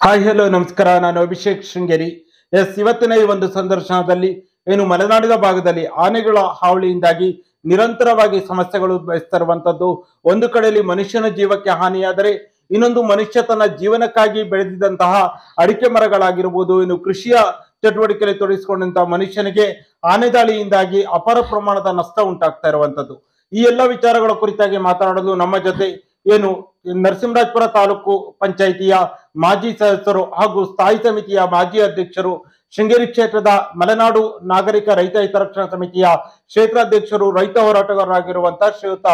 Hi hello ನಮಸ್ಕಾರ. ನಾನು ಅಭಿಷೇಕ್ ಶೃಂಗೇರಿ. ಇವತ್ತಿನ ಈ ಒಂದು ಸಂದರ್ಶನದಲ್ಲಿ ಏನು ಮಲೆನಾಡಿನ ಭಾಗದಲ್ಲಿ ಆನೆಗಳ ಹಾವಳಿಯಿಂದಾಗಿ ನಿರಂತರವಾಗಿ ಸಮಸ್ಯೆಗಳು ಉದ್ಭವಿಸ್ತಾ ಇರುವಂತದ್ದು. ಒಂದು ಕಡೆಯಲ್ಲಿ ಮನುಷ್ಯನ ಜೀವಕ್ಕೆ ಹಾನಿಯಾದರೆ ಇನ್ನೊಂದು ಮನುಷ್ಯ ತನ್ನ ಜೀವನಕ್ಕಾಗಿ ಬೆಳೆದಿದ್ದಂತಹ ಅಡಿಕೆ ಮರಗಳಾಗಿರ್ಬೋದು, ಇನ್ನು ಕೃಷಿಯ ಚಟುವಟಿಕೆಯಲ್ಲಿ ತೊಡಗಿಸಿಕೊಂಡಂತಹ ಮನುಷ್ಯನಿಗೆ ಆನೆ ದಾಳಿಯಿಂದಾಗಿ ಅಪಾರ ಪ್ರಮಾಣದ ನಷ್ಟ ಉಂಟಾಗ್ತಾ ಇರುವಂತದ್ದು. ಈ ಎಲ್ಲ ವಿಚಾರಗಳ ಕುರಿತಾಗಿ ಮಾತನಾಡಲು ನಮ್ಮ ಜೊತೆ ಏನು ನರಸಿಂಹರಾಜಪುರ ತಾಲೂಕು ಪಂಚಾಯಿತಿಯ ಮಾಜಿ ಸದಸ್ಯರು ಹಾಗೂ ಸ್ಥಾಯಿ ಸಮಿತಿಯ ಮಾಜಿ ಅಧ್ಯಕ್ಷರು, ಶೃಂಗೇರಿ ಕ್ಷೇತ್ರದ ಮಲೆನಾಡು ನಾಗರಿಕ ರೈತ ಹಿತರಕ್ಷಣಾ ಸಮಿತಿಯ ಕ್ಷೇತ್ರಾಧ್ಯಕ್ಷರು, ರೈತ ಹೋರಾಟಗಾರರಾಗಿರುವಂತಹ ಶ್ರೀಯುತ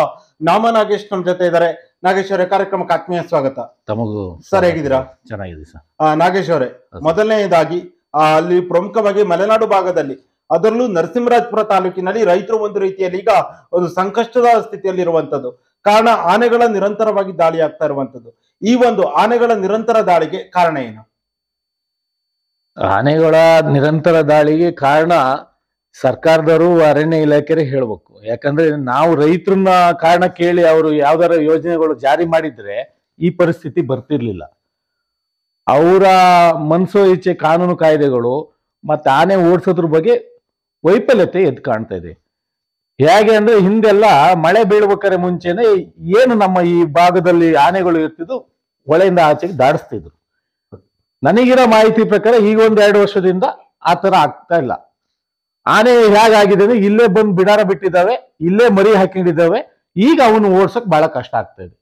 ನಾಮ ನಾಗೇಶ್ ನಮ್ಮ ಜೊತೆ ಇದ್ದಾರೆ. ನಾಗೇಶ್ ಅವರೇ, ಕಾರ್ಯಕ್ರಮಕ್ಕೆ ಆತ್ಮೀಯ ಸ್ವಾಗತ. ತಮಗೂ ಸರ್, ಹೇಗಿದ್ದೀರಾ? ಚೆನ್ನಾಗಿದೆ ಸರ್. ನಾಗೇಶ್ ಅವರೇ, ಮೊದಲನೆಯದಾಗಿ ಅಲ್ಲಿ ಪ್ರಮುಖವಾಗಿ ಮಲೆನಾಡು ಭಾಗದಲ್ಲಿ, ಅದರಲ್ಲೂ ನರಸಿಂಹರಾಜಪುರ ತಾಲೂಕಿನಲ್ಲಿ ರೈತರು ಒಂದು ರೀತಿಯಲ್ಲಿ ಈಗ ಒಂದು ಸಂಕಷ್ಟದ ಸ್ಥಿತಿಯಲ್ಲಿ ಇರುವಂತದ್ದು. ಕಾರಣ ಆನೆಗಳ ನಿರಂತರವಾಗಿ ದಾಳಿ ಆಗ್ತಾ ಇರುವಂತದ್ದು. ಈ ಒಂದು ಆನೆಗಳ ನಿರಂತರ ದಾಳಿಗೆ ಕಾರಣ ಏನು? ಆನೆಗಳ ನಿರಂತರ ದಾಳಿಗೆ ಕಾರಣ ಸರ್ಕಾರದವರು, ಅರಣ್ಯ ಇಲಾಖೆ ಹೇಳ್ಬೇಕು. ಯಾಕಂದ್ರೆ ನಾವು ರೈತರನ್ನ ಕಾರಣ ಕೇಳಿ ಅವರು ಯಾವ್ದಾರ ಯೋಜನೆಗಳು ಜಾರಿ ಮಾಡಿದ್ರೆ ಈ ಪರಿಸ್ಥಿತಿ ಬರ್ತಿರ್ಲಿಲ್ಲ. ಅವರ ಮನಸೋ ಇಚ್ಛೆ ಕಾನೂನು ಕಾಯ್ದೆಗಳು ಮತ್ತೆ ಆನೆ ಓಡಿಸೋದ್ರ ಬಗ್ಗೆ ವೈಫಲ್ಯತೆ ಎದ್ದು ಕಾಣ್ತಾ ಇದೆ. ಹೇಗೆ ಅಂದ್ರೆ ಹಿಂದೆಲ್ಲ ಮಳೆ ಬೀಳ್ಬೇಕಾದ್ರೆ ಮುಂಚೆನೆ ಏನು ನಮ್ಮ ಈ ಭಾಗದಲ್ಲಿ ಆನೆಗಳು ಇರ್ತಿದ್ದು ಹೊಳೆಯಿಂದ ಆಚೆಗೆ ದಾಡಿಸ್ತಿದ್ರು. ನನಗಿರೋ ಮಾಹಿತಿ ಪ್ರಕಾರ ಈಗ ಒಂದ್ 2 ವರ್ಷದಿಂದ ಆ ತರ ಆಗ್ತಾ ಇಲ್ಲ. ಆನೆ ಹೇಗಾಗಿದೆ ಅಂದ್ರೆ ಇಲ್ಲೇ ಬಂದು ಬಿಡಾರ ಬಿಟ್ಟಿದ್ದಾವೆ, ಇಲ್ಲೇ ಮರಿ ಹಾಕೊಂಡಿದ್ದಾವೆ. ಈಗ ಅವನು ಓಡ್ಸಕ್ ಬಹಳ ಕಷ್ಟ ಆಗ್ತಾ ಇದೆ.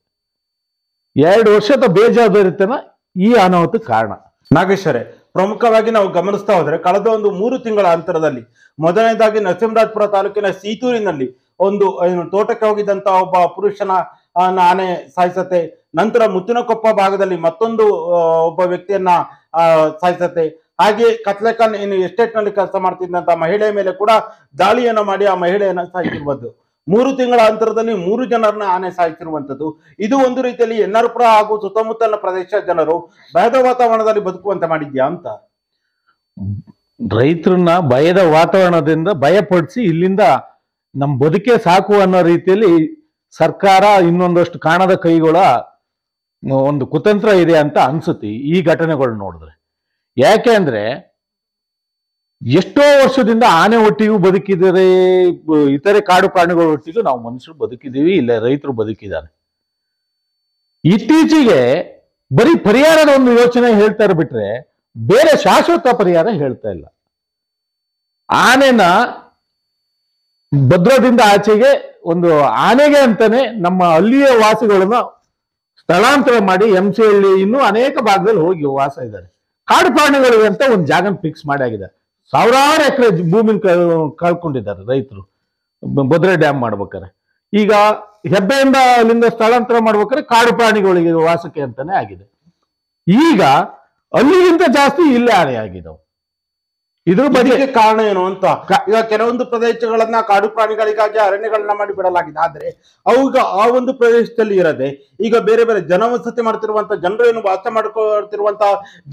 2 ವರ್ಷದ ಬೇಜವಾಬ್ದಾರಿತನ ಈ ಅನಾಹುತ ಕಾರಣ. ನಾಗೇಶ್ವರೇ, ಪ್ರಮುಖವಾಗಿ ನಾವು ಗಮನಿಸ್ತಾ ಹೋದ್ರೆ ಕಳೆದ ಒಂದು 3 ತಿಂಗಳ ಅಂತರದಲ್ಲಿ ಮೊದಲನೇದಾಗಿ ನರಸಿಂಹರಾಜಪುರ ತಾಲೂಕಿನ ಸೀತೂರಿನಲ್ಲಿ ಒಂದು ತೋಟಕ್ಕೆ ಹೋಗಿದ್ದಂತ ಒಬ್ಬ ಪುರುಷನ ಆನೆ ಸಾಯಿಸತೆ, ನಂತರ ಮುತ್ತಿನಕೊಪ್ಪ ಭಾಗದಲ್ಲಿ ಮತ್ತೊಂದು ಒಬ್ಬ ವ್ಯಕ್ತಿಯನ್ನ ಸಾಯಿಸತೆ, ಹಾಗೆ ಕತ್ಲೆಖಾನ್ ಏನು ಎಸ್ಟೇಟ್ ನಲ್ಲಿ ಕೆಲಸ ಮಾಡ್ತಿದ್ದಂತ ಮಹಿಳೆಯ ಮೇಲೆ ಕೂಡ ದಾಳಿಯನ್ನ ಮಾಡಿ ಆ ಮಹಿಳೆಯನ್ನ ಸಾಯಿಸಿರುವುದು. 3 ತಿಂಗಳ ಅಂತರದಲ್ಲಿ 3 ಜನರನ್ನ ಆನೆ ಸಾಯಿಸಿರುವಂತದ್ದು. ಇದು ಒಂದು ರೀತಿಯಲ್ಲಿ ಎನ್ನಾರ್ಪುರ ಹಾಗೂ ಸುತ್ತಮುತ್ತಲಿನ ಪ್ರದೇಶ ಜನರು ಭಯದ ವಾತಾವರಣದಲ್ಲಿ ಬದುಕುವಂತೆ ಮಾಡಿದ್ಯಾ ಅಂತ? ರೈತರನ್ನ ಭಯದ ವಾತಾವರಣದಿಂದ ಭಯಪಡಿಸಿ ಇಲ್ಲಿಂದ ನಮ್ ಬದುಕೆ ಸಾಕು ಅನ್ನೋ ರೀತಿಯಲ್ಲಿ ಸರ್ಕಾರ ಇನ್ನೊಂದಷ್ಟು ಕಾಣದ ಕೈಗಳ ಒಂದು ಕುತಂತ್ರ ಇದೆ ಅಂತ ಅನ್ಸುತ್ತೆ ಈ ಘಟನೆಗಳು ನೋಡಿದ್ರೆ. ಯಾಕೆ ಅಂದ್ರೆ ಎಷ್ಟೋ ವರ್ಷದಿಂದ ಆನೆ ಒಟ್ಟಿಗೂ ಬದುಕಿದರೆ, ಇತರೆ ಕಾಡು ಪ್ರಾಣಿಗಳ ಒಟ್ಟಿಗೂ ನಾವು ಮನುಷ್ಯರು ಬದುಕಿದೀವಿ, ಇಲ್ಲ ರೈತರು ಬದುಕಿದ್ದಾರೆ. ಇತ್ತೀಚೆಗೆ ಬರೀ ಪರಿಹಾರದ ಒಂದು ಯೋಚನೆ ಹೇಳ್ತಾ ಬಿಟ್ರೆ ಬೇರೆ ಶಾಶ್ವತ ಪರಿಹಾರ ಹೇಳ್ತಾ ಇಲ್ಲ. ಆನೆನ ಭದ್ರದಿಂದ ಆಚೆಗೆ ಒಂದು ಆನೆಗೆ ಅಂತಾನೆ ನಮ್ಮ ಅಲ್ಲಿಯ ವಾಸಿಗಳನ್ನ ಸ್ಥಳಾಂತರ ಮಾಡಿ MC ಹಳ್ಳಿ ಇನ್ನೂ ಅನೇಕ ಭಾಗದಲ್ಲಿ ಹೋಗಿ ವಾಸ ಇದ್ದಾರೆ. ಕಾಡು ಪ್ರಾಣಿಗಳಿಗೆ ಅಂತ ಒಂದು ಜಾಗನ ಫಿಕ್ಸ್ ಮಾಡಿ ಆಗಿದೆ. ಸಾವಿರಾರು ಎಕರೆ ಭೂಮಿನ ಕಳ್ಕೊಂಡಿದ್ದಾರೆ ರೈತರು ಭದ್ರಾ ಡ್ಯಾಮ್ ಮಾಡ್ಬೇಕಾರೆ. ಈಗ ಹೆಬ್ಬೆಯಿಂದ ಅಲ್ಲಿಂದ ಸ್ಥಳಾಂತರ ಮಾಡ್ಬೇಕಾದ್ರೆ ಕಾಡು ಪ್ರಾಣಿಗಳಿಗೆ ವಾಸಕ್ಕೆ ಅಂತಾನೆ ಆಗಿದೆ. ಈಗ ಅಲ್ಲಿಗಿಂತ ಜಾಸ್ತಿ ಇಲ್ಲೇ ಆನೆ ಆಗಿದಾವೆ. ಇದ್ರ ಬಗ್ಗೆ ಕಾರಣ ಏನು ಅಂತ? ಈಗ ಕೆಲವೊಂದು ಪ್ರದೇಶಗಳನ್ನ ಕಾಡು ಪ್ರಾಣಿಗಳಿಗಾಗಿ ಅರಣ್ಯಗಳನ್ನ ಮಾಡಿ ಬಿಡಲಾಗಿದೆ. ಆದ್ರೆ ಅವಾಗ ಆ ಒಂದು ಪ್ರದೇಶದಲ್ಲಿ ಇರದೆ ಈಗ ಬೇರೆ ಬೇರೆ ಜನವಸತಿ ಮಾಡ್ತಿರುವಂತ ಜನರು, ಏನು ವಾಸ ಮಾಡ್ಕೊಳ್ತಿರುವಂತ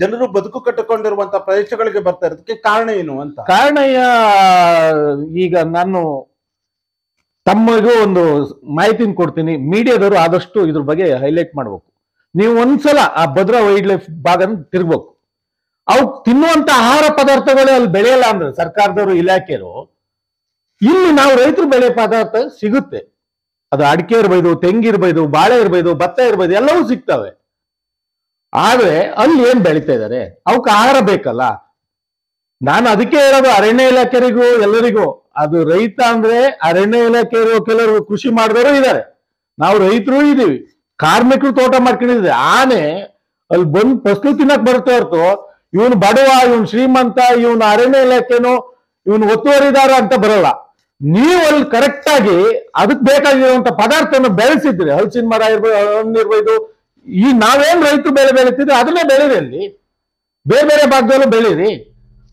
ಜನರು ಬದುಕು ಕಟ್ಟಿಕೊಂಡಿರುವಂತ ಪ್ರದೇಶಗಳಿಗೆ ಬರ್ತಾ ಇರೋದಕ್ಕೆ ಕಾರಣ ಏನು ಅಂತ? ಕಾರಣ ಈಗ ನಾನು ತಮ್ಮಗೂ ಒಂದು ಮಾಹಿತಿನ ಕೊಡ್ತೀನಿ. ಮೀಡಿಯಾದವರು ಆದಷ್ಟು ಇದ್ರ ಬಗ್ಗೆ ಹೈಲೈಟ್ ಮಾಡ್ಬೇಕು. ನೀವು ಒಂದ್ಸಲ ಆ ಭದ್ರಾ ವೈಲ್ಡ್ ಲೈಫ್ ಭಾಗನ ತಿರ್ಗ್ಬೇಕು. ಅವು ತಿನ್ನುವಂತ ಆಹಾರ ಪದಾರ್ಥಗಳೇ ಅಲ್ಲಿ ಬೆಳೆಯಲ್ಲ ಅಂದ್ರೆ ಸರ್ಕಾರದವರು, ಇಲಾಖೆಯರು, ಇಲ್ಲಿ ನಾವು ರೈತರು ಬೆಳೆ ಪದಾರ್ಥ ಸಿಗುತ್ತೆ. ಅದು ಅಡಿಕೆ ಇರ್ಬೋದು, ತೆಂಗಿರ್ಬೋದು, ಬಾಳೆ ಇರ್ಬೋದು, ಭತ್ತ ಇರ್ಬೋದು, ಎಲ್ಲವೂ ಸಿಗ್ತವೆ. ಆದ್ರೆ ಅಲ್ಲಿ ಏನ್ ಬೆಳೀತಾ ಇದ್ದಾರೆ? ಅವಕ್ಕೆ ಆಹಾರ ಬೇಕಲ್ಲ. ನಾನು ಅದಕ್ಕೆ ಹೇಳೋದು ಅರಣ್ಯ ಇಲಾಖೆರಿಗೂ ಎಲ್ಲರಿಗೂ, ಅದು ರೈತ ಅಂದ್ರೆ ಅರಣ್ಯ ಇಲಾಖೆಯವರು ಕೆಲವರು ಕೃಷಿ ಮಾಡಿದವರು ಇದ್ದಾರೆ, ನಾವು ರೈತರು ಇದೀವಿ, ಕಾರ್ಮಿಕರು ತೋಟ ಮಾಡ್ಕೊಂಡಿದ್ದಾರೆ. ಆನೆ ಅಲ್ಲಿ ಬಂದು ಫಸಲು ತಿನ್ನಕ್ ಬರುತ್ತೆ ಹೊರತು ಇವನು ಬಡವ, ಇವನು ಶ್ರೀಮಂತ, ಇವನು ಅರಣ್ಯ ಇಲಾಖೆನೋ ಇವನು ಒತ್ತುವರಿದಾರ ಅಂತ ಬರಲ್ಲ. ನೀವು ಅಲ್ಲಿ ಕರೆಕ್ಟ್ ಆಗಿ ಅದಕ್ಕೆ ಬೇಕಾಗಿರುವಂತ ಪದಾರ್ಥನ ಬೆಳೆಸಿದ್ರಿ, ಹಲಸಿನ ಮರ ಇರ್ಬೋದು, ಹಣ್ಣಿರ್ಬೋದು, ಈ ನಾವೇನ್ ರೈತರು ಬೆಳೆ ಬೆಳೀತಿದ್ರೆ ಅದನ್ನೇ ಬೆಳೀರಿ, ಅಲ್ಲಿ ಬೇರೆ ಬೇರೆ ಭಾಗದಲ್ಲೂ ಬೆಳೀರಿ,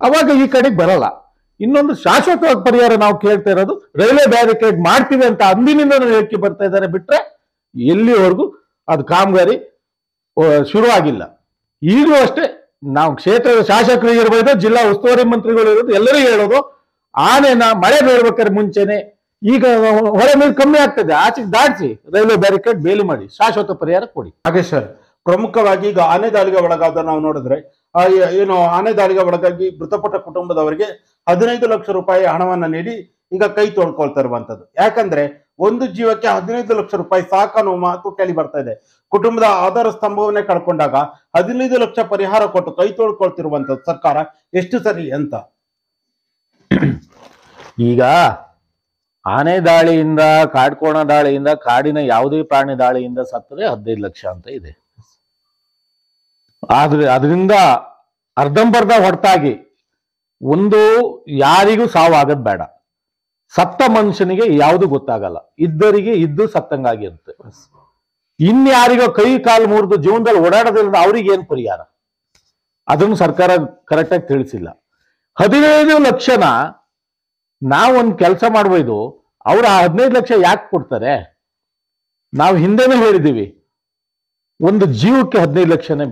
ಅವಾಗ ಈ ಕಡೆಗೆ ಬರಲ್ಲ. ಇನ್ನೊಂದು ಶಾಶ್ವತವಾಗಿ ಪರಿಹಾರ ನಾವು ಕೇಳ್ತಾ ಇರೋದು, ರೈಲ್ವೆ ಬ್ಯಾರಿಕೇಡ್ ಮಾಡ್ತೀವಿ ಅಂತ ಅಂದಿನಿಂದ ಹೇಳಿಕೆ ಬರ್ತಾ ಇದ್ದಾರೆ ಬಿಟ್ರೆ ಎಲ್ಲಿವರೆಗೂ ಅದು ಕಾಮಗಾರಿ ಶುರುವಾಗಿಲ್ಲ. ಈಗಲೂ ಅಷ್ಟೇ ನಾವು ಕ್ಷೇತ್ರದ ಶಾಸಕರು ಇರ್ಬೋದು, ಜಿಲ್ಲಾ ಉಸ್ತುವಾರಿ ಮಂತ್ರಿಗಳು ಇರೋದು, ಎಲ್ಲರಿಗೂ ಹೇಳೋದು, ಆನೆನ ಮಳೆ ಬೀಳ್ಬೇಕಾದ್ರೆ ಮುಂಚೆನೆ ಈಗ ಹೊಳೆ ನೀರು ಕಮ್ಮಿ ಆಗ್ತದೆ, ಆಚೆಗೆ ದಾಟಿಸಿ ರೈಲ್ವೆ ಬ್ಯಾರಿಕೇಡ್ ಬೇಲಿ ಮಾಡಿ ಶಾಶ್ವತ ಪರಿಹಾರ ಕೊಡಿ. ಹಾಗೆ ಸರ್, ಪ್ರಮುಖವಾಗಿ ಈಗ ಆನೆ ದಾಳಿಗೆ ಒಳಗಾದ ನಾವು ನೋಡಿದ್ರೆ ಏನು ಆನೆ ದಾಳಿಗೆ ಒಳಗಾಗಿ ಮೃತಪಟ್ಟ ಕುಟುಂಬದವರಿಗೆ 15 ಲಕ್ಷ ರೂಪಾಯಿ ಹಣವನ್ನ ನೀಡಿ ಈಗ ಕೈ ತೊಳ್ಕೊಳ್ತಾ ಇರುವಂತದ್ದು. ಯಾಕಂದ್ರೆ ಒಂದು ಜೀವಕ್ಕೆ 15 ಲಕ್ಷ ರೂಪಾಯಿ ಸಾಕನ್ನೋ ಮಾತು ಕೇಳಿ ಬರ್ತಾ ಇದೆ. ಕುಟುಂಬದ ಆಧಾರ ಸ್ತಂಭವನ್ನೇ ಕಳ್ಕೊಂಡಾಗ 15 ಲಕ್ಷ ಪರಿಹಾರ ಕೊಟ್ಟು ಕೈ ತೊಳ್ಕೊಳ್ತಿರುವಂತದ್ದು ಸರ್ಕಾರ ಎಷ್ಟು ಸರಿ ಅಂತ. ಈಗ ಆನೆ ದಾಳಿಯಿಂದ, ಕಾಡ್ಕೋಣ ದಾಳಿಯಿಂದ, ಕಾಡಿನ ಯಾವುದೇ ಪ್ರಾಣಿ ದಾಳಿಯಿಂದ ಸತ್ತರೆ 15 ಲಕ್ಷ ಅಂತ ಇದೆ. ಆದ್ರೆ ಅದರಿಂದ ಅರ್ಧಂಬರ್ಧ ಹೊರತಾಗಿ ಒಂದು ಯಾರಿಗೂ ಸಾವಾಗದ್ ಬೇಡ. ಸತ್ತ ಮನುಷ್ಯನಿಗೆ ಯಾವುದು ಗೊತ್ತಾಗಲ್ಲ, ಇದ್ದರಿಗೆ ಇದ್ದು ಸತ್ತಂಗಾಗಿರುತ್ತೆ. ಇನ್ಯಾರಿಗೋ ಕೈ ಕಾಲು ಮುರಿದು ಜೀವನದಲ್ಲಿ ಓಡಾಡೋದ್ರಿಂದ ಅವ್ರಿಗೆ ಏನ್ ಪರಿಹಾರ, ಅದನ್ನು ಸರ್ಕಾರ ಕರೆಕ್ಟಾಗಿ ತಿಳಿಸಿಲ್ಲ. 15 ಲಕ್ಷನ ನಾವೊಂದು ಕೆಲಸ ಮಾಡ್ಬೋದು, ಅವ್ರು ಆ 15 ಲಕ್ಷ ಯಾಕೆ ಕೊಡ್ತಾರೆ? ನಾವು ಹಿಂದೆನೂ ಹೇಳಿದೀವಿ, ಒಂದು ಜೀವಕ್ಕೆ 15 ಲಕ್ಷನೇ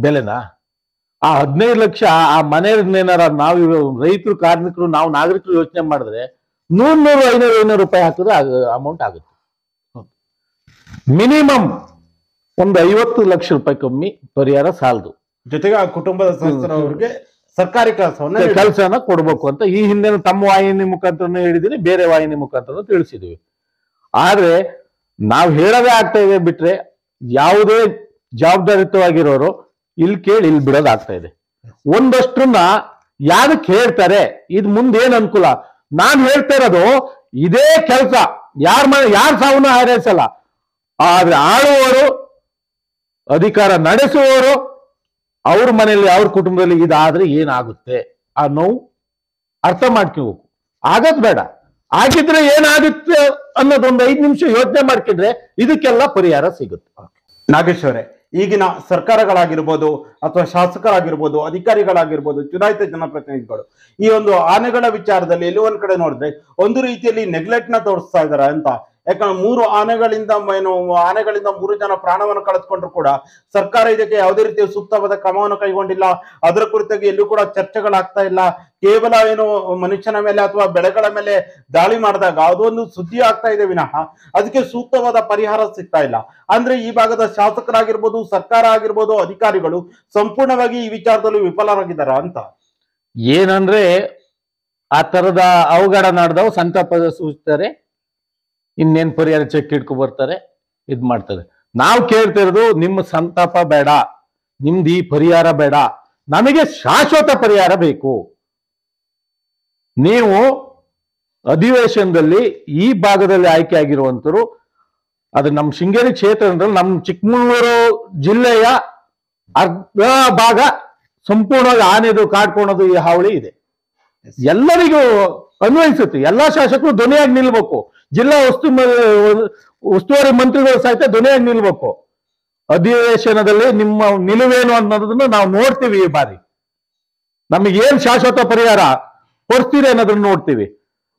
ಬೆಲೆನಾ? ಆ 15 ಲಕ್ಷ ಆ ಮನೆಯನ್ನೇನಾರ ನಾವು ರೈತರು, ಕಾರ್ಮಿಕರು, ನಾವು ನಾಗರಿಕರು ಯೋಚನೆ ಮಾಡಿದ್ರೆ 100, 500 ಹಾಕಿದ್ರೆ ಅಮೌಂಟ್ ಆಗುತ್ತೆ. ಮಿನಿಮಮ್ ಒಂದು 50 ಲಕ್ಷ ರೂಪಾಯಿ ಕಮ್ಮಿ ಪರಿಹಾರ ಸಾಲದು. ಜೊತೆಗೆ ಆ ಕುಟುಂಬದ ಸದಸ್ಯರವರಿಗೆ ಸರ್ಕಾರಿ ಕೆಲಸನ ಕೊಡ್ಬೇಕು ಅಂತ ಈ ಹಿಂದೆ ತಮ್ಮ ವಾಹಿನಿ ಮುಖಾಂತರ ಹೇಳಿದೀನಿ, ಬೇರೆ ವಾಹಿನಿ ಮುಖಾಂತರ ತಿಳಿಸಿದೀವಿ. ಆದ್ರೆ ನಾವು ಹೇಳೋದೇ ಆಗ್ತಾ ಇದೆ ಬಿಟ್ರೆ ಯಾವುದೇ ಜವಾಬ್ದಾರಿಯುತವಾಗಿರೋರು ಇಲ್ಲಿ ಕೇಳಿ ಇಲ್ಲಿ ಬಿಡೋದಾಗ್ತಾ ಇದೆ. ಒಂದಷ್ಟನ್ನ ಯಾರಕ್ಕೆ ಹೇಳ್ತಾರೆ, ಇದು ಮುಂದೇನ್ ಅನುಕೂಲ? ನಾನ್ ಹೇಳ್ತಾ ಇರೋದು ಇದೇ ಕೆಲಸ ಯಾರ ಸಾವನ್ನ ಹಾರೈಸಲ್ಲ, ಆದ್ರೆ ಆಳುವವರು, ಅಧಿಕಾರ ನಡೆಸುವವರು, ಅವ್ರ ಮನೆಯಲ್ಲಿ ಅವ್ರ ಕುಟುಂಬದಲ್ಲಿ ಇದಾದ್ರೆ ಏನಾಗುತ್ತೆ ಆ ನೋವು ಅರ್ಥ ಮಾಡ್ಕೋಬೇಕು. ಆಗದ್ ಬೇಡ, ಆಗಿದ್ರೆ ಏನಾಗುತ್ತೆ ಅನ್ನೋದೊಂದು 5 ನಿಮಿಷ ಯೋಚನೆ ಮಾಡ್ಕೊಂಡ್ರೆ ಇದಕ್ಕೆಲ್ಲ ಪರಿಹಾರ ಸಿಗುತ್ತೆ. ನಾಗೇಶ್ ಅವರೇ, ಈಗಿನ ಸರ್ಕಾರಗಳಾಗಿರ್ಬೋದು ಅಥವಾ ಶಾಸಕರಾಗಿರ್ಬೋದು, ಅಧಿಕಾರಿಗಳಾಗಿರ್ಬೋದು, ಚುನಾಯಿತ ಜನಪ್ರತಿನಿಧಿಗಳು ಈ ಒಂದು ಆನೆಗಳ ವಿಚಾರದಲ್ಲಿ ಎಲ್ಲಿ ಒಂದ್ ಕಡೆ ನೋಡಿದ್ರೆ ಒಂದು ರೀತಿಯಲ್ಲಿ ನೆಗ್ಲೆಕ್ಟ್ ನ ತೋರಿಸ್ತಾ ಇದಾರೆ ಅಂತ. ಯಾಕಂದ್ರೆ 3 ಆನೆಗಳಿಂದ 3 ಜನ ಪ್ರಾಣವನ್ನು ಕಳೆದುಕೊಂಡ್ರು ಕೂಡ ಸರ್ಕಾರ ಇದಕ್ಕೆ ಯಾವುದೇ ರೀತಿಯ ಸೂಕ್ತವಾದ ಕ್ರಮವನ್ನು ಕೈಗೊಂಡಿಲ್ಲ. ಅದರ ಕುರಿತಾಗಿ ಎಲ್ಲೂ ಕೂಡ ಚರ್ಚೆಗಳಾಗ್ತಾ ಇಲ್ಲ. ಕೇವಲ ಏನು ಮನುಷ್ಯನ ಮೇಲೆ ಅಥವಾ ಬೆಳೆಗಳ ಮೇಲೆ ದಾಳಿ ಮಾಡಿದಾಗ ಅದೊಂದು ಸುದ್ದಿ ಆಗ್ತಾ ಇದೆ ವಿನಃ ಅದಕ್ಕೆ ಸೂಕ್ತವಾದ ಪರಿಹಾರ ಸಿಗ್ತಾ ಇಲ್ಲ. ಅಂದ್ರೆ ಈ ಭಾಗದ ಶಾಸಕರಾಗಿರ್ಬೋದು, ಸರ್ಕಾರ ಆಗಿರ್ಬೋದು, ಅಧಿಕಾರಿಗಳು ಸಂಪೂರ್ಣವಾಗಿ ಈ ವಿಚಾರದಲ್ಲಿ ವಿಫಲರಾಗಿದ್ದಾರ ಅಂತ. ಏನಂದ್ರೆ ಆ ತರದ ಅವಘಡ ನಡೆದವು ಸಂತಾಪ ಸೂಚಿಸ್ತಾರೆ, ಇನ್ನೇನ್ ಪರಿಹಾರ ಚೆಕ್ ಇಟ್ಕೊ ಬರ್ತಾರೆ, ಇದ್ ಮಾಡ್ತಾರೆ. ನಾವು ಕೇಳ್ತಿರೋದು ನಿಮ್ಮ ಸಂತಾಪ ಬೇಡ, ನಿಮ್ದು ಈ ಪರಿಹಾರ ಬೇಡ, ನಮಗೆ ಶಾಶ್ವತ ಪರಿಹಾರ ಬೇಕು. ನೀವು ಅಧಿವೇಶನದಲ್ಲಿ ಈ ಭಾಗದಲ್ಲಿ ಆಯ್ಕೆ ಆಗಿರುವಂತರು, ಅದು ನಮ್ಮ ಶೃಂಗೇರಿ ಕ್ಷೇತ್ರದಲ್ಲಿ ನಮ್ಮ ಚಿಕ್ಕಮಗಳೂರು ಜಿಲ್ಲೆಯ ಅರ್ಧ ಭಾಗ ಸಂಪೂರ್ಣವಾಗಿ ಆನೆದು ಕಾಡ್ಕೊಳೋದು ಈ ಹಾವಳಿ ಇದೆ. ಎಲ್ಲರಿಗೂ ಅನ್ವಯಿಸುತ್ತೆ. ಎಲ್ಲಾ ಶಾಸಕರು ಧ್ವನಿಯಾಗಿ ನಿಲ್ಬೇಕು. ಜಿಲ್ಲಾ ಉಸ್ತುವಾರಿ ಮಂತ್ರಿಗಳು ಸಹಿತ ಧ್ವನಿಯಾಗಿ ನಿಲ್ಬೇಕು. ಅಧಿವೇಶನದಲ್ಲಿ ನಿಮ್ಮ ನಿಲುವೇನು ಅನ್ನೋದನ್ನ ನಾವು ನೋಡ್ತೀವಿ. ಈ ಬಾರಿ ನಮಗೇನ್ ಶಾಶ್ವತ ಪರಿಹಾರ ಕೊಡ್ತೀರಿ ಅನ್ನೋದನ್ನ ನೋಡ್ತೀವಿ.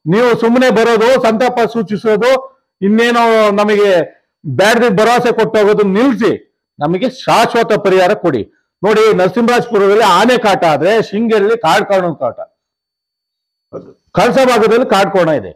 ನೀವು ಸುಮ್ಮನೆ ಬರೋದು, ಸಂತಾಪ ಸೂಚಿಸೋದು, ಇನ್ನೇನೋ ನಮಗೆ ಬ್ಯಾಡ್ದಿ ಭರವಸೆ ಕೊಟ್ಟೋಗೋದು ನಿಲ್ಸಿ, ನಮಗೆ ಶಾಶ್ವತ ಪರಿಹಾರ ಕೊಡಿ. ನೋಡಿ, ನರಸಿಂಹರಾಜಪುರದಲ್ಲಿ ಆನೆ ಕಾಟ ಆದ್ರೆ ಶೃಂಗೇರಿಯಲ್ಲಿ ಕಾಡ್ಕೋಣ ಕಾಟ, ಕಳಸ ಭಾಗದಲ್ಲಿ ಕಾಡ್ಕೋಣ ಇದೆ,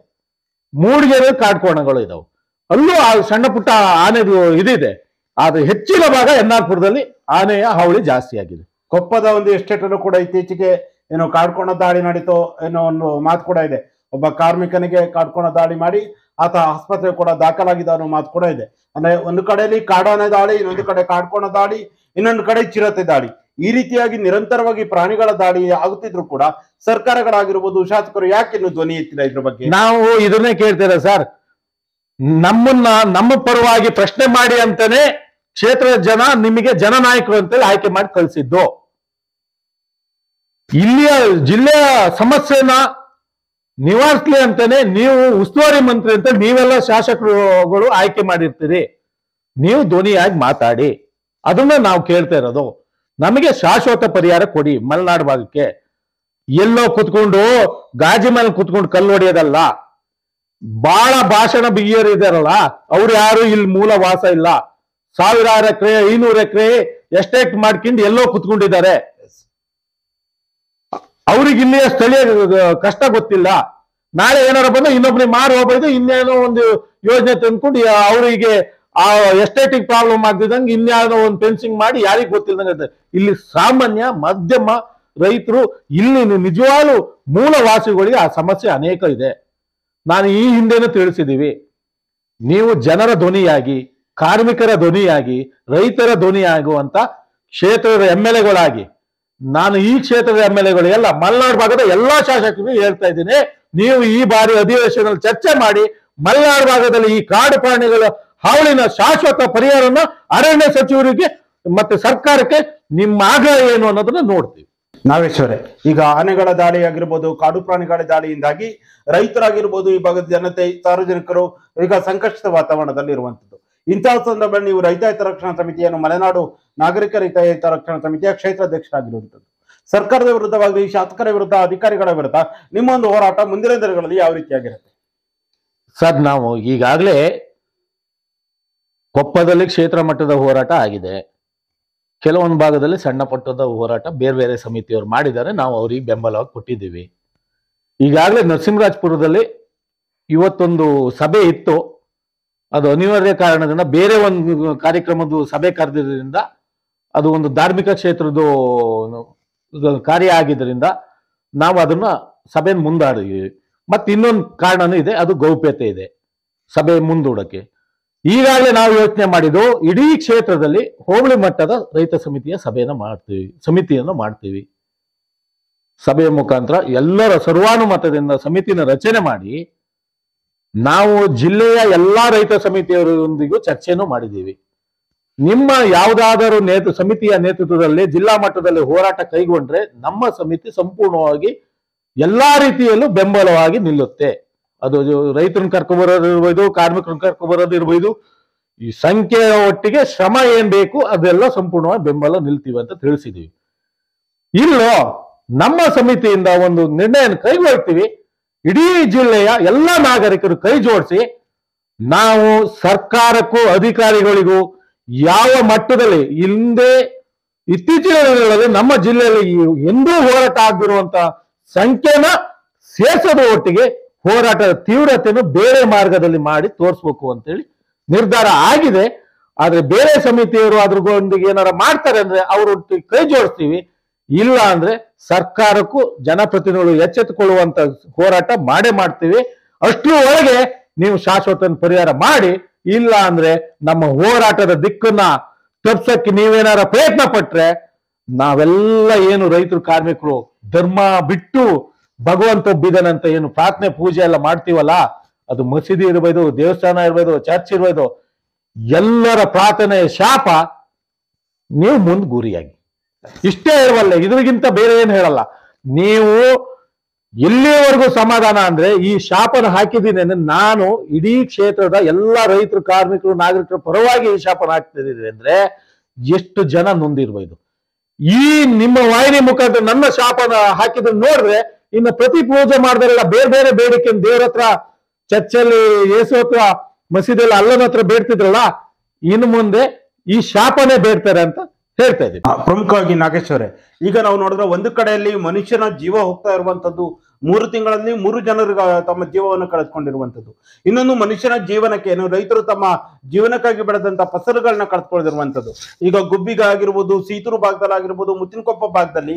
ಮೂಡಿಗೆರೆಯಲ್ಲಿ ಕಾಡ್ಕೋಣಗಳು ಇದಾವೆ. ಅಲ್ಲೂ ಆ ಸಣ್ಣ ಪುಟ್ಟ ಆನೆದು ಇದಿದೆ. ಆದ್ರೆ ಹೆಚ್ಚಿನ ಭಾಗ ಎನ್ನಾರ್ಪುರದಲ್ಲಿ ಆನೆಯ ಹಾವಳಿ ಜಾಸ್ತಿ ಆಗಿದೆ. ಕೊಪ್ಪದ ಒಂದು ಎಸ್ಟೇಟ್ ಅಲ್ಲೂ ಕೂಡ ಇತ್ತೀಚೆಗೆ ಏನೋ ಕಾಡ್ಕೋಣ ದಾಳಿ ನಡೀತು ಏನೋ ಒಂದು ಮಾತು ಕೂಡ ಇದೆ. ಒಬ್ಬ ಕಾರ್ಮಿಕನಿಗೆ ಕಾಡ್ಕೋಣ ದಾಳಿ ಮಾಡಿ ಆತ ಆಸ್ಪತ್ರೆ ಕೂಡ ದಾಖಲಾಗಿದ್ದ ಅನ್ನೋ ಮಾತು ಕೂಡ ಇದೆ. ಅಂದ್ರೆ ಒಂದು ಕಡೆಯಲ್ಲಿ ಕಾಡಾನೆ ದಾಳಿ, ಇನ್ನೊಂದು ಕಡೆ ಕಾಡ್ಕೋಣ ದಾಳಿ, ಇನ್ನೊಂದು ಕಡೆ ಚಿರತೆ ದಾಳಿ. ಈ ರೀತಿಯಾಗಿ ನಿರಂತರವಾಗಿ ಪ್ರಾಣಿಗಳ ದಾಳಿ ಆಗುತ್ತಿದ್ರು ಕೂಡ ಸರ್ಕಾರಗಳಾಗಿರ್ಬೋದು, ಶಾಸಕರು ಯಾಕೆ ಇನ್ನು ಧ್ವನಿ ಎತ್ತಿಲ್ಲ ಇದ್ರ ಬಗ್ಗೆ? ನಾವು ಇದನ್ನೇ ಕೇಳ್ತೇವೆ ಸರ್. ನಮ್ಮ ಪರವಾಗಿ ಪ್ರಶ್ನೆ ಮಾಡಿ ಅಂತಾನೆ ಕ್ಷೇತ್ರದ ಜನ ನಿಮಗೆ ಜನನಾಯಕರು ಅಂತೇಳಿ ಆಯ್ಕೆ ಮಾಡಿ ಕಳಿಸಿದ್ದು. ಇಲ್ಲಿಯ ಜಿಲ್ಲೆಯ ಸಮಸ್ಯೆನ ನಿವಾರಿಸ್ಲಿ ಅಂತಾನೆ ನೀವು ಉಸ್ತುವಾರಿ ಮಂತ್ರಿ ಅಂತ ನೀವೆಲ್ಲ ಶಾಸಕರುಗಳು ಆಯ್ಕೆ ಮಾಡಿರ್ತೀರಿ. ನೀವು ಧ್ವನಿಯಾಗಿ ಮಾತಾಡಿ, ಅದನ್ನ ನಾವು ಕೇಳ್ತಾ ಇರೋದು. ನಮಗೆ ಶಾಶ್ವತ ಪರಿಹಾರ ಕೊಡಿ. ಮಲೆನಾಡು ಭಾಗಕ್ಕೆ ಎಲ್ಲೋ ಕುತ್ಕೊಂಡು ಗಾಜಿ ಮೇಲೆ ಕುತ್ಕೊಂಡು ಕಲ್ಲು ಹೊಡೆಯೋದಲ್ಲ. ಬಹಳ ಭಾಷಣ ಬಿಗಿಯರು ಇದಾರಲ್ಲ, ಅವ್ರು ಯಾರು ಇಲ್ಲಿ ಮೂಲ ವಾಸ ಇಲ್ಲ. 1000 ಎಕರೆ 500 ಎಕರೆ ಎಸ್ಟೇಟ್ ಮಾಡ್ಕೊಂಡು ಎಲ್ಲೋ ಕುತ್ಕೊಂಡಿದ್ದಾರೆ. ಅವ್ರಿಗೆ ಇಲ್ಲಿಯ ಸ್ಥಳೀಯ ಕಷ್ಟ ಗೊತ್ತಿಲ್ಲ. ನಾಳೆ ಏನಾರ ಬಂದು ಇನ್ನೊಬ್ರಿಗೆ ಮಾರು ಹೋಗ್ಬೋದು, ಇನ್ನೇನೋ ಒಂದು ಯೋಜನೆ ತಂದ್ಕೊಂಡು ಅವರಿಗೆ ಆ ಎಸ್ಟೇಟಿಕ್ ಪ್ರಾಬ್ಲಮ್ ಆಗ್ತಿದ್ದಂಗೆ ಇನ್ಯಾವುದೋ ಒಂದು ಫೆನ್ಸಿಂಗ್ ಮಾಡಿ ಯಾರಿಗ್ ಗೊತ್ತಿಲ್ದಂಗೆ. ಇಲ್ಲಿ ಸಾಮಾನ್ಯ ಮಧ್ಯಮ ರೈತರು ಇಲ್ಲಿ ನಿಜವಾಗ್ಲೂ ಮೂಲವಾಸಿಗಳಿಗೆ ಆ ಸಮಸ್ಯೆ ಅನೇಕ ಇದೆ. ನಾನು ಈ ಹಿಂದೆನೂ ತಿಳಿಸಿದ್ದೀವಿ, ನೀವು ಜನರ ಧ್ವನಿಯಾಗಿ, ಕಾರ್ಮಿಕರ ಧ್ವನಿಯಾಗಿ, ರೈತರ ಧ್ವನಿಯಾಗುವಂತ ಕ್ಷೇತ್ರದ MLA ನಾನು ಈ ಕ್ಷೇತ್ರದ MLA ಎಲ್ಲ ಮಲೆನಾಡು ಭಾಗದ ಎಲ್ಲಾ ಶಾಸಕರು ಹೇಳ್ತಾ ಇದ್ದೀನಿ, ನೀವು ಈ ಬಾರಿ ಅಧಿವೇಶನದಲ್ಲಿ ಚರ್ಚೆ ಮಾಡಿ ಮಲೆನಾಡು ಭಾಗದಲ್ಲಿ ಈ ಕಾಡು ಪ್ರಾಣಿಗಳ ಹಾವಳಿನ ಶಾಶ್ವತ ಪರಿಹಾರನ ಅರಣ್ಯ ಸಚಿವರಿಗೆ ಮತ್ತೆ ಸರ್ಕಾರಕ್ಕೆ ನಿಮ್ಮ ಆಗ್ರಹ ಏನು ಅನ್ನೋದನ್ನ ನೋಡ್ತೀವಿ. ನಾಗೇಶ್ವರೇ, ಈಗ ಆನೆಗಳ ದಾಳಿ ಆಗಿರ್ಬೋದು, ಕಾಡು ಪ್ರಾಣಿಗಳ ದಾಳಿಯಿಂದಾಗಿ ರೈತರಾಗಿರ್ಬೋದು, ಈ ಭಾಗದ ಜನತೆ, ಸಾರ್ವಜನಿಕರು ಈಗ ಸಂಕಷ್ಟದ ವಾತಾವರಣದಲ್ಲಿ ಇರುವಂತದ್ದು. ಇಂತಹ ಸಂದರ್ಭದಲ್ಲಿ ನೀವು ರೈತ ಹಿತರಕ್ಷಣಾ ಸಮಿತಿಯನ್ನು, ಮಲೆನಾಡು ನಾಗರಿಕ ರೈತ ಹಿತರಕ್ಷಣಾ ಸಮಿತಿಯ ಕ್ಷೇತ್ರಾಧ್ಯಕ್ಷರಾಗಿರುವಂತದ್ದು, ಸರ್ಕಾರದ ವಿರುದ್ಧವಾಗಿ, ಶಾಸಕರ ವಿರುದ್ಧ, ಅಧಿಕಾರಿಗಳ ವಿರುದ್ಧ ನಿಮ್ಮ ಒಂದು ಹೋರಾಟ ಮುಂದಿನ ದಿನಗಳಲ್ಲಿ ಯಾವ ರೀತಿಯಾಗಿರುತ್ತೆ? ಸರ್, ನಾವು ಈಗಾಗಲೇ ಕೊಪ್ಪದಲ್ಲಿ ಕ್ಷೇತ್ರ ಮಟ್ಟದ ಹೋರಾಟ ಆಗಿದೆ. ಕೆಲವೊಂದು ಭಾಗದಲ್ಲಿ ಸಣ್ಣ ಪಟ್ಟದ ಹೋರಾಟ ಬೇರೆ ಬೇರೆ ಸಮಿತಿಯವರು ಮಾಡಿದ್ದಾರೆ, ನಾವು ಅವ್ರಿಗೆ ಬೆಂಬಲವಾಗಿ ಕೊಟ್ಟಿದ್ದೀವಿ. ಈಗಾಗಲೇ ನರಸಿಂಹರಾಜಪುರದಲ್ಲಿ ಇವತ್ತೊಂದು ಸಭೆ ಇತ್ತು, ಅದು ಅನಿವಾರ್ಯ ಕಾರಣದಿಂದ ಬೇರೆ ಒಂದು ಕಾರ್ಯಕ್ರಮದ ಸಭೆ ಕರೆದಿದ್ದರಿಂದ ಅದು ಒಂದು ಧಾರ್ಮಿಕ ಕ್ಷೇತ್ರದ ಕಾರ್ಯ ಆಗಿದ್ದರಿಂದ ನಾವು ಅದನ್ನ ಸಭೆ ಮುಂದಾಡಿದ್ವಿ. ಮತ್ತೆ ಇನ್ನೊಂದು ಕಾರಣನೂ ಇದೆ, ಅದು ಗೌಪ್ಯತೆ ಇದೆ ಸಭೆ ಮುಂದೂಡಕ್ಕೆ. ಈಗಾಗಲೇ ನಾವು ಯೋಚನೆ ಮಾಡಿದ್ದು ಇಡೀ ಕ್ಷೇತ್ರದಲ್ಲಿ ಹೋಬಳಿ ಮಟ್ಟದ ರೈತ ಸಮಿತಿಯ ಸಮಿತಿಯನ್ನು ಮಾಡ್ತೀವಿ. ಸಭೆಯ ಮುಖಾಂತರ ಎಲ್ಲರ ಸರ್ವಾನುಮತದಿಂದ ಸಮಿತಿನ ರಚನೆ ಮಾಡಿ ನಾವು ಜಿಲ್ಲೆಯ ಎಲ್ಲಾ ರೈತ ಸಮಿತಿಯವರೊಂದಿಗೂ ಚರ್ಚೆನೂ ಮಾಡಿದ್ದೀವಿ. ನಿಮ್ಮ ಯಾವುದಾದರೂ ಸಮಿತಿಯ ನೇತೃತ್ವದಲ್ಲಿ ಜಿಲ್ಲಾ ಮಟ್ಟದಲ್ಲಿ ಹೋರಾಟ ಕೈಗೊಂಡ್ರೆ ನಮ್ಮ ಸಮಿತಿ ಸಂಪೂರ್ಣವಾಗಿ ಎಲ್ಲಾ ರೀತಿಯಲ್ಲೂ ಬೆಂಬಲವಾಗಿ ನಿಲ್ಲುತ್ತೆ. ಅದು ರೈತರನ್ನ ಕರ್ಕೊಬರೋದಿರ್ಬೋದು, ಕಾರ್ಮಿಕರನ್ನ ಕರ್ಕೊಬರೋದಿರ್ಬೋದು, ಈ ಸಂಖ್ಯೆಯ ಒಟ್ಟಿಗೆ ಶ್ರಮ ಏನ್ ಬೇಕು ಅದೆಲ್ಲ ಸಂಪೂರ್ಣವಾಗಿ ಬೆಂಬಲ ನಿಲ್ತೀವಿ ಅಂತ ತಿಳಿಸಿದೀವಿ. ಇಲ್ಲೋ ನಮ್ಮ ಸಮಿತಿಯಿಂದ ಒಂದು ನಿರ್ಣಯ ಕೈಗೊಳ್ತೀವಿ, ಇಡೀ ಜಿಲ್ಲೆಯ ಎಲ್ಲ ನಾಗರಿಕರು ಕೈ ಜೋಡಿಸಿ ನಾವು ಸರ್ಕಾರಕ್ಕೂ ಅಧಿಕಾರಿಗಳಿಗೂ ಯಾವ ಮಟ್ಟದಲ್ಲಿ ಹಿಂದೆ ಇತ್ತೀಚಿನ ದಿನಗಳಲ್ಲಿ ನಮ್ಮ ಜಿಲ್ಲೆಯಲ್ಲಿ ಎಂದೂ ಹೋರಾಟ ಆಗಿರುವಂತ ಸಂಖ್ಯೆನ ಸೇರಿಸೋದ್ರ ಒಟ್ಟಿಗೆ ಹೋರಾಟದ ತೀವ್ರತೆಯನ್ನು ಬೇರೆ ಮಾರ್ಗದಲ್ಲಿ ಮಾಡಿ ತೋರಿಸ್ಬೇಕು ಅಂತೇಳಿ ನಿರ್ಧಾರ ಆಗಿದೆ. ಆದ್ರೆ ಬೇರೆ ಸಮಿತಿಯವರು ಅದ್ರೊಂದಿಗೆ ಏನಾರ ಮಾಡ್ತಾರೆ ಅಂದ್ರೆ ಅವರೊಟ್ಟಿಗೆ ಕೈ ಜೋಡಿಸ್ತೀವಿ, ಇಲ್ಲ ಅಂದ್ರೆ ಸರ್ಕಾರಕ್ಕೂ ಜನಪ್ರತಿನಿಧಿಗಳು ಎಚ್ಚೆತ್ತುಕೊಳ್ಳುವಂತ ಹೋರಾಟ ಮಾಡೇ ಮಾಡ್ತೀವಿ. ಅಷ್ಟರ ಒಳಗೆ ನೀವು ಶಾಶ್ವತ ಪರಿಹಾರ ಮಾಡಿ, ಇಲ್ಲ ಅಂದ್ರೆ ನಮ್ಮ ಹೋರಾಟದ ದಿಕ್ಕನ್ನ ತಪ್ಸಕ್ಕೆ ನೀವೇನಾರ ಪ್ರಯತ್ನ ಪಟ್ರೆ ನಾವೆಲ್ಲ ಏನು ರೈತರು ಕಾರ್ಮಿಕರು ಧರ್ಮ ಬಿಟ್ಟು ಭಗವಂತ ಒಬ್ಬಿದನಂತ ಏನು ಪ್ರಾರ್ಥನೆ ಪೂಜೆ ಎಲ್ಲ ಮಾಡ್ತೀವಲ್ಲ, ಅದು ಮಸೀದಿ ಇರ್ಬೋದು, ದೇವಸ್ಥಾನ ಇರ್ಬೋದು, ಚರ್ಚ್ ಇರ್ಬೋದು, ಎಲ್ಲರ ಪ್ರಾರ್ಥನೆ ಶಾಪ ನೀವು ಮುಂದ್ ಗುರಿಯಾಗಿ. ಇಷ್ಟೇ ಹೇಳವಲ್ಲ, ಇದ್ರಿಗಿಂತ ಬೇರೆ ಏನು ಹೇಳಲ್ಲ. ನೀವು ಎಲ್ಲಿವರೆಗೂ ಸಮಾಧಾನ ಅಂದ್ರೆ ಈ ಶಾಪನ ಹಾಕಿದ್ದೀನಿ ಅಂದ್ರೆ ನಾನು ಇಡೀ ಕ್ಷೇತ್ರದ ಎಲ್ಲಾ ರೈತರು ಕಾರ್ಮಿಕರು ನಾಗರಿಕರ ಪರವಾಗಿ ಈ ಶಾಪನ ಹಾಕ್ತಿದ್ದೀನಿ ಅಂದ್ರೆ ಎಷ್ಟು ಜನ ನೊಂದಿರ್ಬೋದು. ಈ ನಿಮ್ಮ ವಾಹಿನಿ ಮುಖಾಂತರ ನನ್ನ ಶಾಪನ ಹಾಕಿದ್ರೆ ನೋಡಿದ್ರೆ ಇನ್ನು ಪ್ರತಿ ಪೂಜೆ ಮಾಡಿದ್ರೆಲ್ಲ ಬೇರೆ ಬೇರೆ ಬೇಡಿಕೆ ದೇವ್ರ ಹತ್ರ, ಚರ್ಚಲ್ಲಿ, ಯೇಸು ಹತ್ರ, ಮಸೀದಿಯಲ್ಲಿ ಅಲ್ಲನ ಹತ್ರ ಬೇಡ್ತಿದ್ರಲ್ಲ, ಇನ್ನು ಮುಂದೆ ಈ ಶಾಪನೇ ಬೇಡ್ತಾರೆ ಅಂತ ಹೇಳ್ತಾ ಇದ್ದೀವಿ. ಪ್ರಮುಖವಾಗಿ ನಾಗೇಶ್ವರೇ, ಈಗ ನಾವು ನೋಡಿದ್ರೆ ಒಂದು ಕಡೆಯಲ್ಲಿ ಮನುಷ್ಯನ ಜೀವ ಹೋಗ್ತಾ ಇರುವಂತದ್ದು, 3 ತಿಂಗಳಲ್ಲಿ 3 ಜನರು ತಮ್ಮ ಜೀವವನ್ನು ಕಳೆದುಕೊಂಡಿರುವಂತದ್ದು. ಇನ್ನೊಂದು ಮನುಷ್ಯನ ಜೀವನಕ್ಕೆ ಏನು ರೈತರು ತಮ್ಮ ಜೀವನಕ್ಕಾಗಿ ಬೆಳೆದಂತ ಫಸಲುಗಳನ್ನ ಕಳೆದುಕೊಂಡಿರುವಂತದ್ದು. ಈಗ ಗುಬ್ಬಿಗ ಆಗಿರ್ಬೋದು, ಸೀತೂರು ಭಾಗದಲ್ಲಿ ಆಗಿರ್ಬೋದು, ಮುತ್ತಿನಕೊಪ್ಪ ಭಾಗದಲ್ಲಿ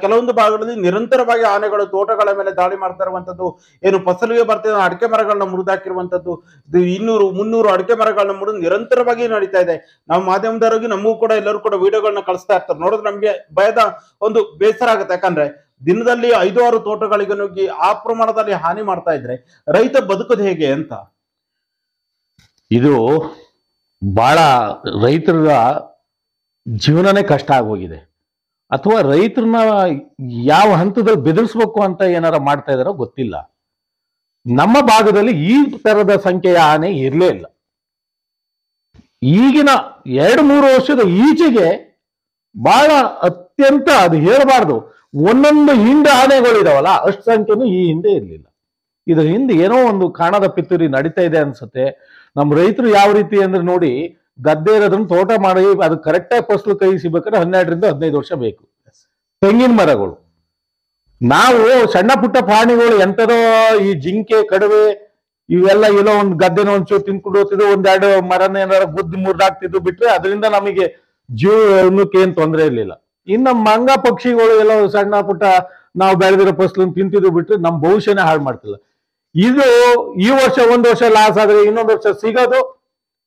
ಕೆಲವೊಂದು ಭಾಗಗಳಲ್ಲಿ ನಿರಂತರವಾಗಿ ಆನೆಗಳು ತೋಟಗಳ ಮೇಲೆ ದಾಳಿ ಮಾಡ್ತಾ ಇರುವಂತದ್ದು, ಏನು ಫಸಲಿಗೆ ಬರ್ತಿರೋ ಅಡಿಕೆ ಮರಗಳನ್ನ ಮುರಿದಾಕಿರುವಂತದ್ದು, 200-300 ಅಡಿಕೆ ಮರಗಳನ್ನ ಮುರಿದು ನಿರಂತರವಾಗಿ ನಡೀತಾ ಇದೆ. ನಾವು ಮಾಧ್ಯಮದವರಿಗೆ ನಮಗೂ ಕೂಡ ಎಲ್ಲರೂ ಕೂಡ ವಿಡಿಯೋಗಳನ್ನ ಕಳಿಸ್ತಾ ಇರ್ತಾರೆ. ನೋಡಿದ್ರೆ ನಮ್ಗೆ ಭಯದ ಒಂದು ಬೇಸರ ಆಗುತ್ತೆ. ಯಾಕಂದ್ರೆ ದಿನದಲ್ಲಿ 5-6 ತೋಟಗಳಿಗೆ ನುಗ್ಗಿ ಆ ಪ್ರಮಾಣದಲ್ಲಿ ಹಾನಿ ಮಾಡ್ತಾ ಇದ್ರೆ ರೈತ ಬದುಕೋದು ಹೇಗೆ ಅಂತ. ಇದು ಬಹಳ ರೈತರ ಜೀವನನೇ ಕಷ್ಟ ಆಗೋಗಿದೆ. ಅಥವಾ ರೈತರನ್ನ ಯಾವ ಹಂತದಲ್ಲಿ ಬೆದರಿಸ್ಬೇಕು ಅಂತ ಏನಾರ ಮಾಡ್ತಾ ಇದಾರೋ ಗೊತ್ತಿಲ್ಲ. ನಮ್ಮ ಭಾಗದಲ್ಲಿ ಈ ತರದ ಸಂಖ್ಯೆಯ ಆನೆ ಇರಲೇ ಇಲ್ಲ. ಈಗಿನ 2-3 ವರ್ಷದ ಈಚೆಗೆ ಬಹಳ ಅತ್ಯಂತ, ಅದು ಹೇಳಬಾರ್ದು, ಒಂದೊಂದು ಹಿಂದೆ ಆನೆಗಳಿದಾವಲ್ಲ ಅಷ್ಟು ಸಂಖ್ಯೆನೂ ಈ ಹಿಂದೆ ಇರಲಿಲ್ಲ. ಇದ್ರ ಹಿಂದೆ ಏನೋ ಒಂದು ಕಾಣದ ಪಿತೂರಿ ನಡೀತಾ ಇದೆ ಅನ್ಸುತ್ತೆ. ನಮ್ಮ ರೈತರು ಯಾವ ರೀತಿ ಅಂದ್ರೆ ನೋಡಿ, ಗದ್ದೆ ಇರೋದನ್ನ ತೋಟ ಮಾಡಿ ಅದು ಕರೆಕ್ಟಾಗಿ ಫಸಲು ಕೈ ಸಿಗ್ಬೇಕಾದ್ರೆ 12-15 ವರ್ಷ ಬೇಕು. ತೆಂಗಿನ ಮರಗಳು, ನಾವು ಸಣ್ಣ ಪುಟ್ಟ ಪ್ರಾಣಿಗಳು ಎಂತದೋ ಈ ಜಿಂಕೆ, ಕಡುವೆ ಇವೆಲ್ಲ ಏನೋ ಒಂದು ಗದ್ದೆನ ಒಂಚೂರು ತಿನ್ಕೊಂಡು ಹೋಗ್ತಿದ್ರು, ಒಂದೆರಡು ಮರನ ಏನಾರ ಬುದ್ಧಿ ಮುರಿದಾಕ್ತಿದ್ರು ಬಿಟ್ರೆ ಅದರಿಂದ ನಮಗೆ ಜೀವನಕ್ಕೆ ಏನ್ ತೊಂದರೆ ಇರ್ಲಿಲ್ಲ. ಇನ್ನು ಮಂಗ ಪಕ್ಷಿಗಳು ಎಲ್ಲ ಸಣ್ಣ ಪುಟ್ಟ ನಾವು ಬೆಳೆದಿರೋ ಫಸಲನ್ನು ತಿಂತಿದ್ರು ಬಿಟ್ರೆ ನಮ್ಮ ಭವಿಷ್ಯನೇ ಹಾಳು ಮಾಡ್ತಿಲ್ಲ. ಇದು ಈ ವರ್ಷ ಒಂದು ವರ್ಷ ಲಾಸ್ ಆದ್ರೆ ಇನ್ನೊಂದು ವರ್ಷ ಸಿಗೋದು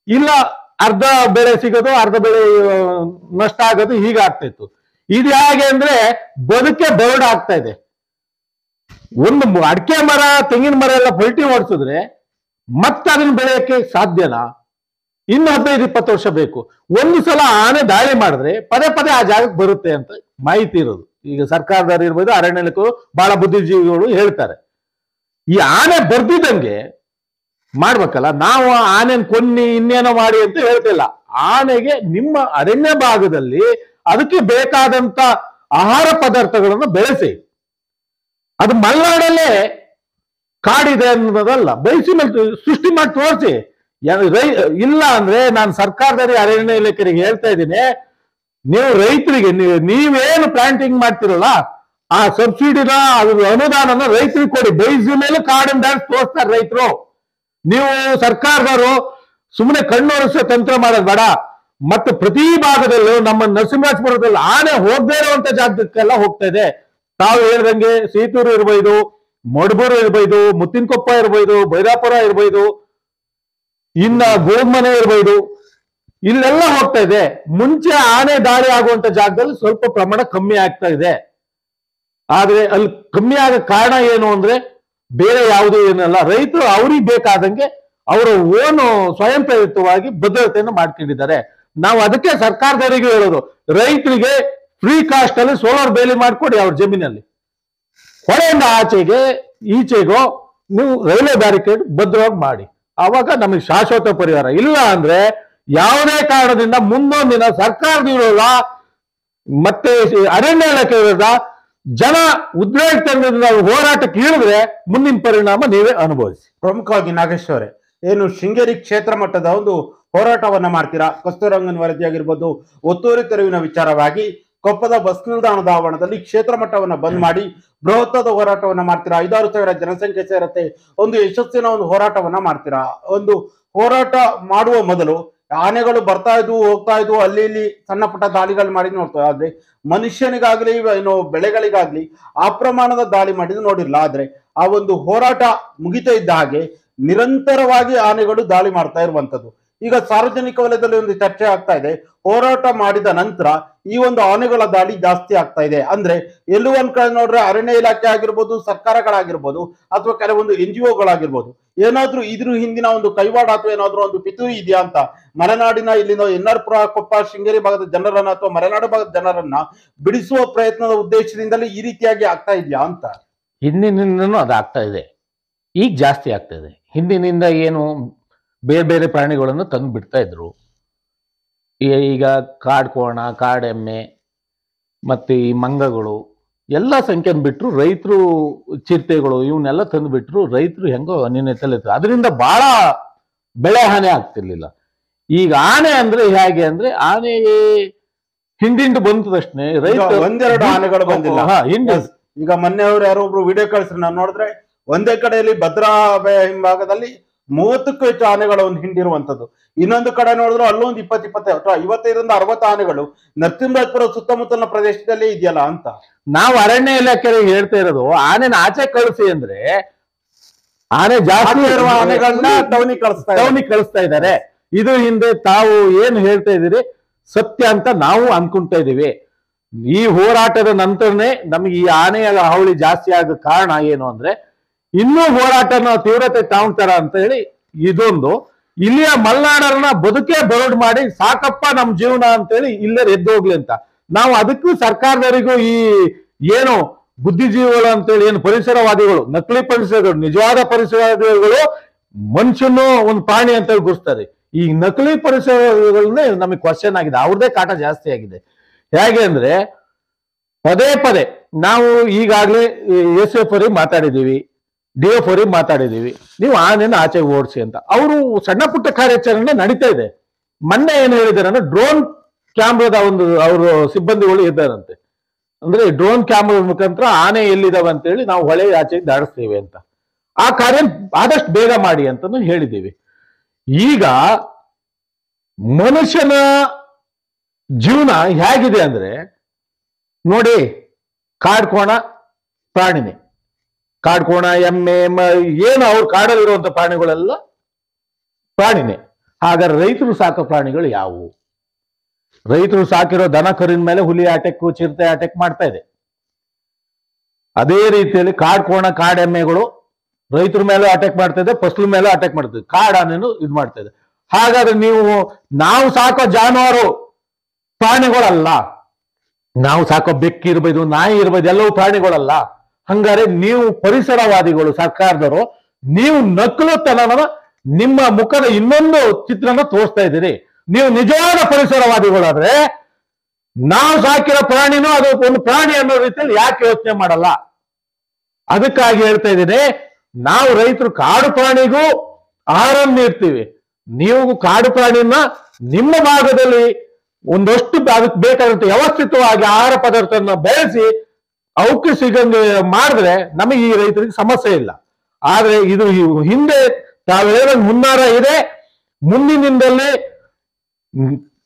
ಇಲ್ಲ, ಅರ್ಧ ಬೆಳೆ ಸಿಗೋದು ಅರ್ಧ ಬೆಳೆ ನಷ್ಟ ಆಗೋದು ಹೀಗೆ ಆಗ್ತಾ ಇತ್ತು. ಇದು ಹೇಗೆ ಅಂದ್ರೆ ಬದುಕೆ ಬರಡ್ ಆಗ್ತಾ ಇದೆ. ಒಂದು ಅಡಿಕೆ ಮರ ತೆಂಗಿನ ಮರ ಎಲ್ಲ ಪಲ್ಟಿ ಓಡಿಸಿದ್ರೆ ಮತ್ತೆ ಅದನ್ನ ಬೆಳೆಯಕ್ಕೆ ಸಾಧ್ಯನಾ? ಇನ್ನು 15-20 ವರ್ಷ ಬೇಕು. ಒಂದು ಸಲ ಆನೆ ದಾಳಿ ಮಾಡಿದ್ರೆ ಪದೇ ಪದೇ ಆ ಜಾಗಕ್ಕೆ ಬರುತ್ತೆ ಅಂತ ಮಾಹಿತಿ ಇರೋದು. ಈಗ ಸರ್ಕಾರದವ್ರು ಇರ್ಬೋದು, ಅರಣ್ಯ ಇಲಾಖೆ ಬಹಳ ಬುದ್ಧಿಜೀವಿಗಳು ಹೇಳ್ತಾರೆ. ಈ ಆನೆ ಬರ್ದಿದ್ದಂಗೆ ಮಾಡ್ಬೇಕಲ್ಲ. ನಾವು ಆನೆನ್ ಕೊನ್ನಿ ಇನ್ನೇನೋ ಮಾಡಿ ಅಂತ ಹೇಳ್ತಿಲ್ಲ. ಆನೆಗೆ ನಿಮ್ಮ ಅರಣ್ಯ ಭಾಗದಲ್ಲಿ ಅದಕ್ಕೆ ಬೇಕಾದಂತ ಆಹಾರ ಪದಾರ್ಥಗಳನ್ನು ಬೆಳೆಸಿ. ಅದು ಮಲೆನಾಡಲ್ಲೇ ಕಾಡಿದೆ ಅನ್ನೋದಲ್ಲ, ಬೆಳೆಸಿ ಮೇಲೆ ಸೃಷ್ಟಿ ಮಾಡಿ ತೋರಿಸಿ. ಇಲ್ಲ ಅಂದ್ರೆ ನಾನು ಸರ್ಕಾರದಲ್ಲಿ ಅರಣ್ಯ ಇಲಾಖೆಗೆ ಹೇಳ್ತಾ ಇದ್ದೀನಿ, ನೀವು ರೈತರಿಗೆ ನೀವೇನು ಪ್ಲಾಂಟಿಂಗ್ ಮಾಡ್ತಿರಲ್ಲ ಆ ಸಬ್ಸಿಡಿನ ಅನುದಾನನ ರೈತರಿಗೆ ಕೊಡಿ. ಬೆಳೆಸಿ ಮೇಲೆ ಕಾಡಿನ ತೋರಿಸ್ತಾರೆ ರೈತರು. ನೀವು ಸರ್ಕಾರದವರು ಸುಮ್ಮನೆ ಕಣ್ಣೊರೆಸೋ ತಂತ್ರ ಮಾಡೋದು ಬೇಡ. ಮತ್ತೆ ಪ್ರತಿ ಭಾಗದಲ್ಲೂ ನಮ್ಮ ನರಸಿಂಹರಾಜಪುರದಲ್ಲಿ ಆನೆ ಹೋಗದೇ ಇರುವಂತ ಜಾಗಕ್ಕೆಲ್ಲ ಹೋಗ್ತಾ ಇದೆ. ತಾವು ಹೇಳ್ದಂಗೆ ಸೀತೂರು ಇರ್ಬೋದು, ಮಡಬೂರು ಇರ್ಬೋದು, ಮುತ್ತಿನಕೊಪ್ಪ ಇರ್ಬೋದು, ಬೈರಾಪುರ ಇರ್ಬೋದು, ಇನ್ನ ಗೋಮನೆ ಇರ್ಬೋದು, ಇಲ್ಲೆಲ್ಲ ಹೋಗ್ತಾ ಇದೆ. ಮುಂಚೆ ಆನೆ ದಾಳಿ ಆಗುವಂತ ಜಾಗದಲ್ಲಿ ಸ್ವಲ್ಪ ಪ್ರಮಾಣ ಕಮ್ಮಿ ಆಗ್ತಾ ಇದೆ. ಆದ್ರೆ ಅಲ್ಲಿ ಕಮ್ಮಿ ಆಗ ಕಾರಣ ಏನು ಅಂದ್ರೆ ಬೇರೆ ಯಾವುದೂ ಏನಲ್ಲ, ರೈತರು ಅವ್ರಿಗೆ ಬೇಕಾದಂಗೆ ಅವರ ಓನು ಸ್ವಯಂ ಪ್ರೇರಿತವಾಗಿ ಭದ್ರತೆಯನ್ನು ಮಾಡ್ಕೊಂಡಿದ್ದಾರೆ. ನಾವು ಅದಕ್ಕೆ ಸರ್ಕಾರದವರಿಗೆ ಹೇಳೋದು, ರೈತರಿಗೆ ಫ್ರೀ ಕಾಸ್ಟ್ ಅಲ್ಲಿ ಸೋಲಾರ್ ಬೇಲಿ ಮಾಡ್ಕೊಡಿ ಅವ್ರ ಜಮೀನಲ್ಲಿ. ಹೊಳೆಯಿಂದ ಆಚೆಗೆ ಈಚೆಗೋ ನೀವು ರೈಲ್ವೆ ಬ್ಯಾರಿಕೇಡ್ ಭದ್ರವಾಗಿ ಮಾಡಿ, ಆವಾಗ ನಮಗೆ ಶಾಶ್ವತ ಪರಿಹಾರ. ಇಲ್ಲ ಅಂದ್ರೆ ಯಾವುದೇ ಕಾರಣದಿಂದ ಮುಂದೊಂದಿನ ಸರ್ಕಾರದಿಂದ ಮತ್ತೆ ಅರಣ್ಯ ಇಲಾಖೆ ವಿರುದ್ಧ ಜನ ಉದ್ರೇಕದಿಂದ ಹೋರಾಟಕ್ಕೆ ಇಳಿದ್ರೆ ಮುಂದಿನ ಪರಿಣಾಮ ನೀವೇ ಅನುಭವಿಸಿ. ಪ್ರಮುಖವಾಗಿ ನಾಗೇಶ್ ಅವರೇ, ಏನು ಶೃಂಗೇರಿ ಕ್ಷೇತ್ರ ಮಟ್ಟದ ಒಂದು ಹೋರಾಟವನ್ನ ಮಾಡ್ತೀರಾ? ಕಸ್ತೂರಂಗನ್ ವರದಿ ಆಗಿರ್ಬೋದು, ಒತ್ತುವರಿ ತೆರವಿನ ವಿಚಾರವಾಗಿ ಕೊಪ್ಪದ ಬಸ್ ನಿಲ್ದಾಣದ ಆವರಣದಲ್ಲಿ ಕ್ಷೇತ್ರ ಮಟ್ಟವನ್ನ ಬಂದ್ ಮಾಡಿ ಬೃಹತ್ತಾದ ಹೋರಾಟವನ್ನ ಮಾಡ್ತೀರಾ? 5,000-6,000 ಜನಸಂಖ್ಯೆ ಸೇರತ್ತೆ, ಒಂದು ಯಶಸ್ಸಿನ ಒಂದು ಹೋರಾಟವನ್ನ ಮಾಡ್ತೀರಾ? ಒಂದು ಹೋರಾಟ ಮಾಡುವ ಮೊದಲು ಆನೆಗಳು ಬರ್ತಾ ಇದ್ವು, ಹೋಗ್ತಾ ಇದ್ವು, ಅಲ್ಲಿ ಇಲ್ಲಿ ಸಣ್ಣ ಪುಟ್ಟ ದಾಳಿಗಳು ಮಾಡಿ ನೋಡ್ತೇವೆ. ಆದ್ರೆ ಮನುಷ್ಯನಿಗಾಗ್ಲಿ ಏನು ಬೆಳೆಗಳಿಗಾಗ್ಲಿ ಆ ಪ್ರಮಾಣದ ದಾಳಿ ಮಾಡಿದ್ದು ನೋಡಿಲ್ಲ. ಆದ್ರೆ ಆ ಒಂದು ಹೋರಾಟ ಮುಗಿತಾ ಇದ್ದ ಹಾಗೆ ನಿರಂತರವಾಗಿ ಆನೆಗಳು ದಾಳಿ ಮಾಡ್ತಾ ಇರುವಂತದ್ದು. ಈಗ ಸಾರ್ವಜನಿಕ ವಲಯದಲ್ಲಿ ಒಂದು ಚರ್ಚೆ ಆಗ್ತಾ ಇದೆ, ಹೋರಾಟ ಮಾಡಿದ ನಂತರ ಈ ಒಂದು ಆನೆಗಳ ದಾಳಿ ಜಾಸ್ತಿ ಆಗ್ತಾ ಇದೆ. ಅಂದ್ರೆ ಎಲ್ಲೂ ಒಂದ್ ಕಡೆ ನೋಡ್ರೆ ಅರಣ್ಯ ಇಲಾಖೆ ಆಗಿರ್ಬೋದು, ಸರ್ಕಾರಗಳಾಗಿರ್ಬೋದು, ಅಥವಾ ಕೆಲವೊಂದು NGOಗಳಾಗಿರ್ಬೋದು, ಏನಾದ್ರೂ ಇದ್ರ ಹಿಂದಿನ ಒಂದು ಕೈವಾಡ ಅಥವಾ ಏನಾದ್ರೂ ಒಂದು ಪಿತೂರಿ ಇದೆಯಾ ಅಂತ ಮಲೆನಾಡಿನ ಇಲ್ಲಿನ ಎನ್ನಾರ್ಪುರ, ಕೊಪ್ಪ, ಶೃಂಗೇರಿ ಭಾಗದ ಜನರನ್ನ ಅಥವಾ ಮಲೆನಾಡು ಭಾಗದ ಜನರನ್ನ ಬಿಡಿಸುವ ಪ್ರಯತ್ನದ ಉದ್ದೇಶದಿಂದಲೇ ಈ ರೀತಿಯಾಗಿ ಆಗ್ತಾ ಇದೆಯಾ ಅಂತ? ಹಿಂದಿನಿಂದನೂ ಅದಾಗ್ತಾ ಇದೆ, ಈಗ ಜಾಸ್ತಿ ಆಗ್ತಾ ಇದೆ. ಹಿಂದಿನಿಂದ ಏನು ಬೇರೆ ಬೇರೆ ಪ್ರಾಣಿಗಳನ್ನು ತಂದು ಬಿಡ್ತಾ ಇದ್ರು. ಈಗ ಕಾಡ್ಕೋಣ, ಕಾಡೆಮ್ಮೆ ಮತ್ತೆ ಈ ಮಂಗಗಳು ಎಲ್ಲ ಸಂಖ್ಯೆನ ಬಿಟ್ರು. ರೈತರು ಚಿರತೆಗಳು ಇವನ್ನೆಲ್ಲ ತಂದು ಬಿಟ್ರು. ರೈತರು ಹೆಂಗೋ ಅನ್ಯೂನ್ಯತೆಯಲ್ಲಿ ಇದ್ರು, ಅದರಿಂದ ಬಹಳ ಬೆಳೆ ಹಾನಿ ಆಗ್ತಿರ್ಲಿಲ್ಲ. ಈಗ ಆನೆ ಅಂದ್ರೆ ಹೇಗೆ ಅಂದ್ರೆ ಆನೆ ಹಿಂದಿಂಡು ಬಂತದಷ್ಟೇ, ರೈತ ಒಂದೆರಡು ಆನೆಗಳು ಬಂದಿಲ್ಲ. ಈಗ ಮೊನ್ನೆ ಅವ್ರು ಯಾರೋ ಒಬ್ರು ವಿಡಿಯೋ ಕಳಿಸ್ರಿ, ನಾನು ನೋಡಿದ್ರೆ ಒಂದೇ ಕಡೆಯಲ್ಲಿ ಭದ್ರಾ ಹಿಂಭಾಗದಲ್ಲಿ 30ಕ್ಕೂ ಹೆಚ್ಚು ಆನೆಗಳ ಒಂದು ಹಿಂಡಿರುವಂತದ್ದು. ಇನ್ನೊಂದು ಕಡೆ ನೋಡಿದ್ರು ಅಲ್ಲೊಂದು 55-60 ಆನೆಗಳು ನರಸಿಂಹರಾಜಪುರ ಸುತ್ತಮುತ್ತಲಿನ ಪ್ರದೇಶದಲ್ಲಿ ಇದೆಯಲ್ಲ ಅಂತ. ನಾವು ಅರಣ್ಯ ಇಲಾಖೆ ಹೇಳ್ತಾ ಇರೋದು, ಆನೆನ ಆಚೆ ಕಳಿಸಿ ಅಂದ್ರೆ ಆನೆ ಜಾಸ್ತಿ ಇರುವ ಆನೆಗಳನ್ನ ಟೌನಿಗೆ ಕಳಿಸ್ತಾ ಇದ್ದಾರೆ. ಇದು ಹಿಂದೆ ತಾವು ಏನು ಹೇಳ್ತಾ ಇದ್ದೀರಿ ಸತ್ಯ ಅಂತ ನಾವು ಅನ್ಕೊಂತಾ ಇದೀವಿ. ಈ ಹೋರಾಟದ ನಂತರನೇ ನಮಗೆ ಈ ಆನೆಯ ಹಾವಳಿ ಜಾಸ್ತಿ ಆಗೋ ಕಾರಣ ಏನು ಅಂದ್ರೆ ಇನ್ನೂ ಹೋರಾಟನ ತೀವ್ರತೆ ತಾಂತಾರ ಅಂತ ಹೇಳಿ ಇದೊಂದು. ಇಲ್ಲಿಯ ಮಲೆನಾಡರನ್ನ ಬದುಕೇ ಬರಡ್ ಮಾಡಿ ಸಾಕಪ್ಪ ನಮ್ ಜೀವನ ಅಂತೇಳಿ ಇಲ್ಲೇ ಎದ್ದೋಗ್ಲಿ ಅಂತ ನಾವು ಅದಕ್ಕೂ ಸರ್ಕಾರದವರಿಗೂ ಈ ಏನು ಬುದ್ಧಿಜೀವಿಗಳು ಅಂತೇಳಿ ಏನು ಪರಿಸರವಾದಿಗಳು, ನಕಲಿ ಪರಿಸರಗಳು, ನಿಜವಾದ ಪರಿಸರವಾದಿಗಳು ಮನುಷ್ಯನು ಒಂದು ಪ್ರಾಣಿ ಅಂತ ಹೇಳಿ ಗುರುಸ್ತಾರೆ. ಈ ನಕಲಿ ಪರಿಸರಗಳನ್ನೇ ನಮಗೆ ಕ್ವಶನ್ ಆಗಿದೆ, ಅವ್ರದೇ ಕಾಟ ಜಾಸ್ತಿ ಆಗಿದೆ. ಹೇಗೆ ಅಂದ್ರೆ ಪದೇ ಪದೇ ನಾವು ಈಗಾಗಲೇ SF ಅವರಿಗೆ ಮಾತಾಡಿದೀವಿ, DF ಅವರಿಗೆ ಮಾತಾಡಿದೀವಿ, ನೀವು ಆನೆನ ಆಚೆ ಓಡಿಸಿ ಅಂತ. ಅವರು ಸಣ್ಣ ಪುಟ್ಟ ಕಾರ್ಯಾಚರಣೆ ನಡೀತಾ ಇದೆ. ಮೊನ್ನೆ ಏನು ಹೇಳಿದಾರೆ ಅಂದ್ರೆ ಡ್ರೋನ್ ಕ್ಯಾಮ್ರಾದ ಒಂದು ಅವರು ಸಿಬ್ಬಂದಿಗಳು ಇದ್ದಾರಂತೆ. ಅಂದ್ರೆ ಡ್ರೋನ್ ಕ್ಯಾಮ್ರಾ ಮುಖಾಂತರ ಆನೆ ಎಲ್ಲಿದಾವೆ ಅಂತೇಳಿ ನಾವು ಹೊಳೆ ಆಚೆಗೆ ದಾಡಿಸ್ತೇವೆ ಅಂತ. ಆ ಕಾರ್ಯ ಆದಷ್ಟು ಬೇಗ ಮಾಡಿ ಅಂತಲೂ ಹೇಳಿದ್ದೀವಿ. ಈಗ ಮನುಷ್ಯನ ಜೀವನ ಹೇಗಿದೆ ಅಂದ್ರೆ ನೋಡಿ, ಕಾಡ್ಕೋಣ ಪ್ರಾಣಿನೇ, ಕಾಡ್ಕೋಣ ಎಮ್ಮೆ ಏನು ಅವ್ರ ಕಾಡಲ್ಲಿರುವಂತ ಪ್ರಾಣಿಗಳೆಲ್ಲ ಪ್ರಾಣಿನೇ. ಹಾಗಾದ್ರೆ ರೈತರು ಸಾಕೋ ಪ್ರಾಣಿಗಳು ಯಾವುವು? ರೈತರು ಸಾಕಿರೋ ದನ ಕರಿನ ಮೇಲೆ ಹುಲಿ ಅಟ್ಯಾಕ್, ಚಿರತೆ ಅಟ್ಯಾಕ್ ಮಾಡ್ತಾ ಇದೆ. ಅದೇ ರೀತಿಯಲ್ಲಿ ಕಾಡ್ಕೋಣ ಕಾಡೆಮ್ಮೆಗಳು ರೈತರ ಮೇಲೂ ಅಟ್ಯಾಕ್ ಮಾಡ್ತಾ ಇದೆ, ಫಸಲು ಮೇಲೂ ಅಟ್ಯಾಕ್ ಮಾಡ್ತದೆ, ಕಾಡಾನೇನು ಇದು ಮಾಡ್ತಾ ಇದೆ. ಹಾಗಾದ್ರೆ ನಾವು ಸಾಕೋ ಜಾನುವಾರು ಪ್ರಾಣಿಗಳಲ್ಲ, ನಾವು ಸಾಕೋ ಬೆಕ್ಕು ಇರ್ಬೋದು, ನಾಯಿ ಇರ್ಬೋದು, ಎಲ್ಲವೂ ಪ್ರಾಣಿಗಳಲ್ಲ. ಹಂಗಾರೆ ನೀವು ಪರಿಸರವಾದಿಗಳು, ಸರ್ಕಾರದವರು, ನೀವು ನಕಲುತನನ ನಿಮ್ಮ ಮುಖದ ಇನ್ನೊಂದು ಚಿತ್ರನ ತೋರಿಸ್ತಾ ಇದ್ದೀರಿ. ನೀವು ನಿಜವಾದ ಪರಿಸರವಾದಿಗಳಾದ್ರೆ ನಾವು ಸಾಕಿರೋ ಪ್ರಾಣಿನೂ ಅದು ಒಂದು ಪ್ರಾಣಿ ಅನ್ನೋ ರೀತಿಯಲ್ಲಿ ಯಾಕೆ ಯೋಚನೆ ಮಾಡಲ್ಲ? ಅದಕ್ಕಾಗಿ ಹೇಳ್ತಾ ಇದ್ದೀನಿ, ನಾವು ರೈತರು ಕಾಡು ಪ್ರಾಣಿಗೂ ಆಹಾರವನ್ನು ನೀಡ್ತೀವಿ. ನೀವು ಕಾಡು ಪ್ರಾಣಿನ ನಿಮ್ಮ ಭಾಗದಲ್ಲಿ ಒಂದಷ್ಟು ಅದಕ್ಕೆ ಬೇಕಾದಂತ ವ್ಯವಸ್ಥಿತವಾಗಿ ಆಹಾರ ಪದಾರ್ಥನ ಬೆಳೆಸಿ ಅವಕ್ಕೆ ಸಿಗಂಗೆ ಮಾಡಿದ್ರೆ ನಮಗೆ ಈ ರೈತರಿಗೆ ಸಮಸ್ಯೆ ಇಲ್ಲ. ಆದ್ರೆ ಇದು ಹಿಂದೆ ತಾವು ಹೇಳೋ ಮುನ್ನಾರ ಇದೆ. ಮುಂದಿನಿಂದಲೇ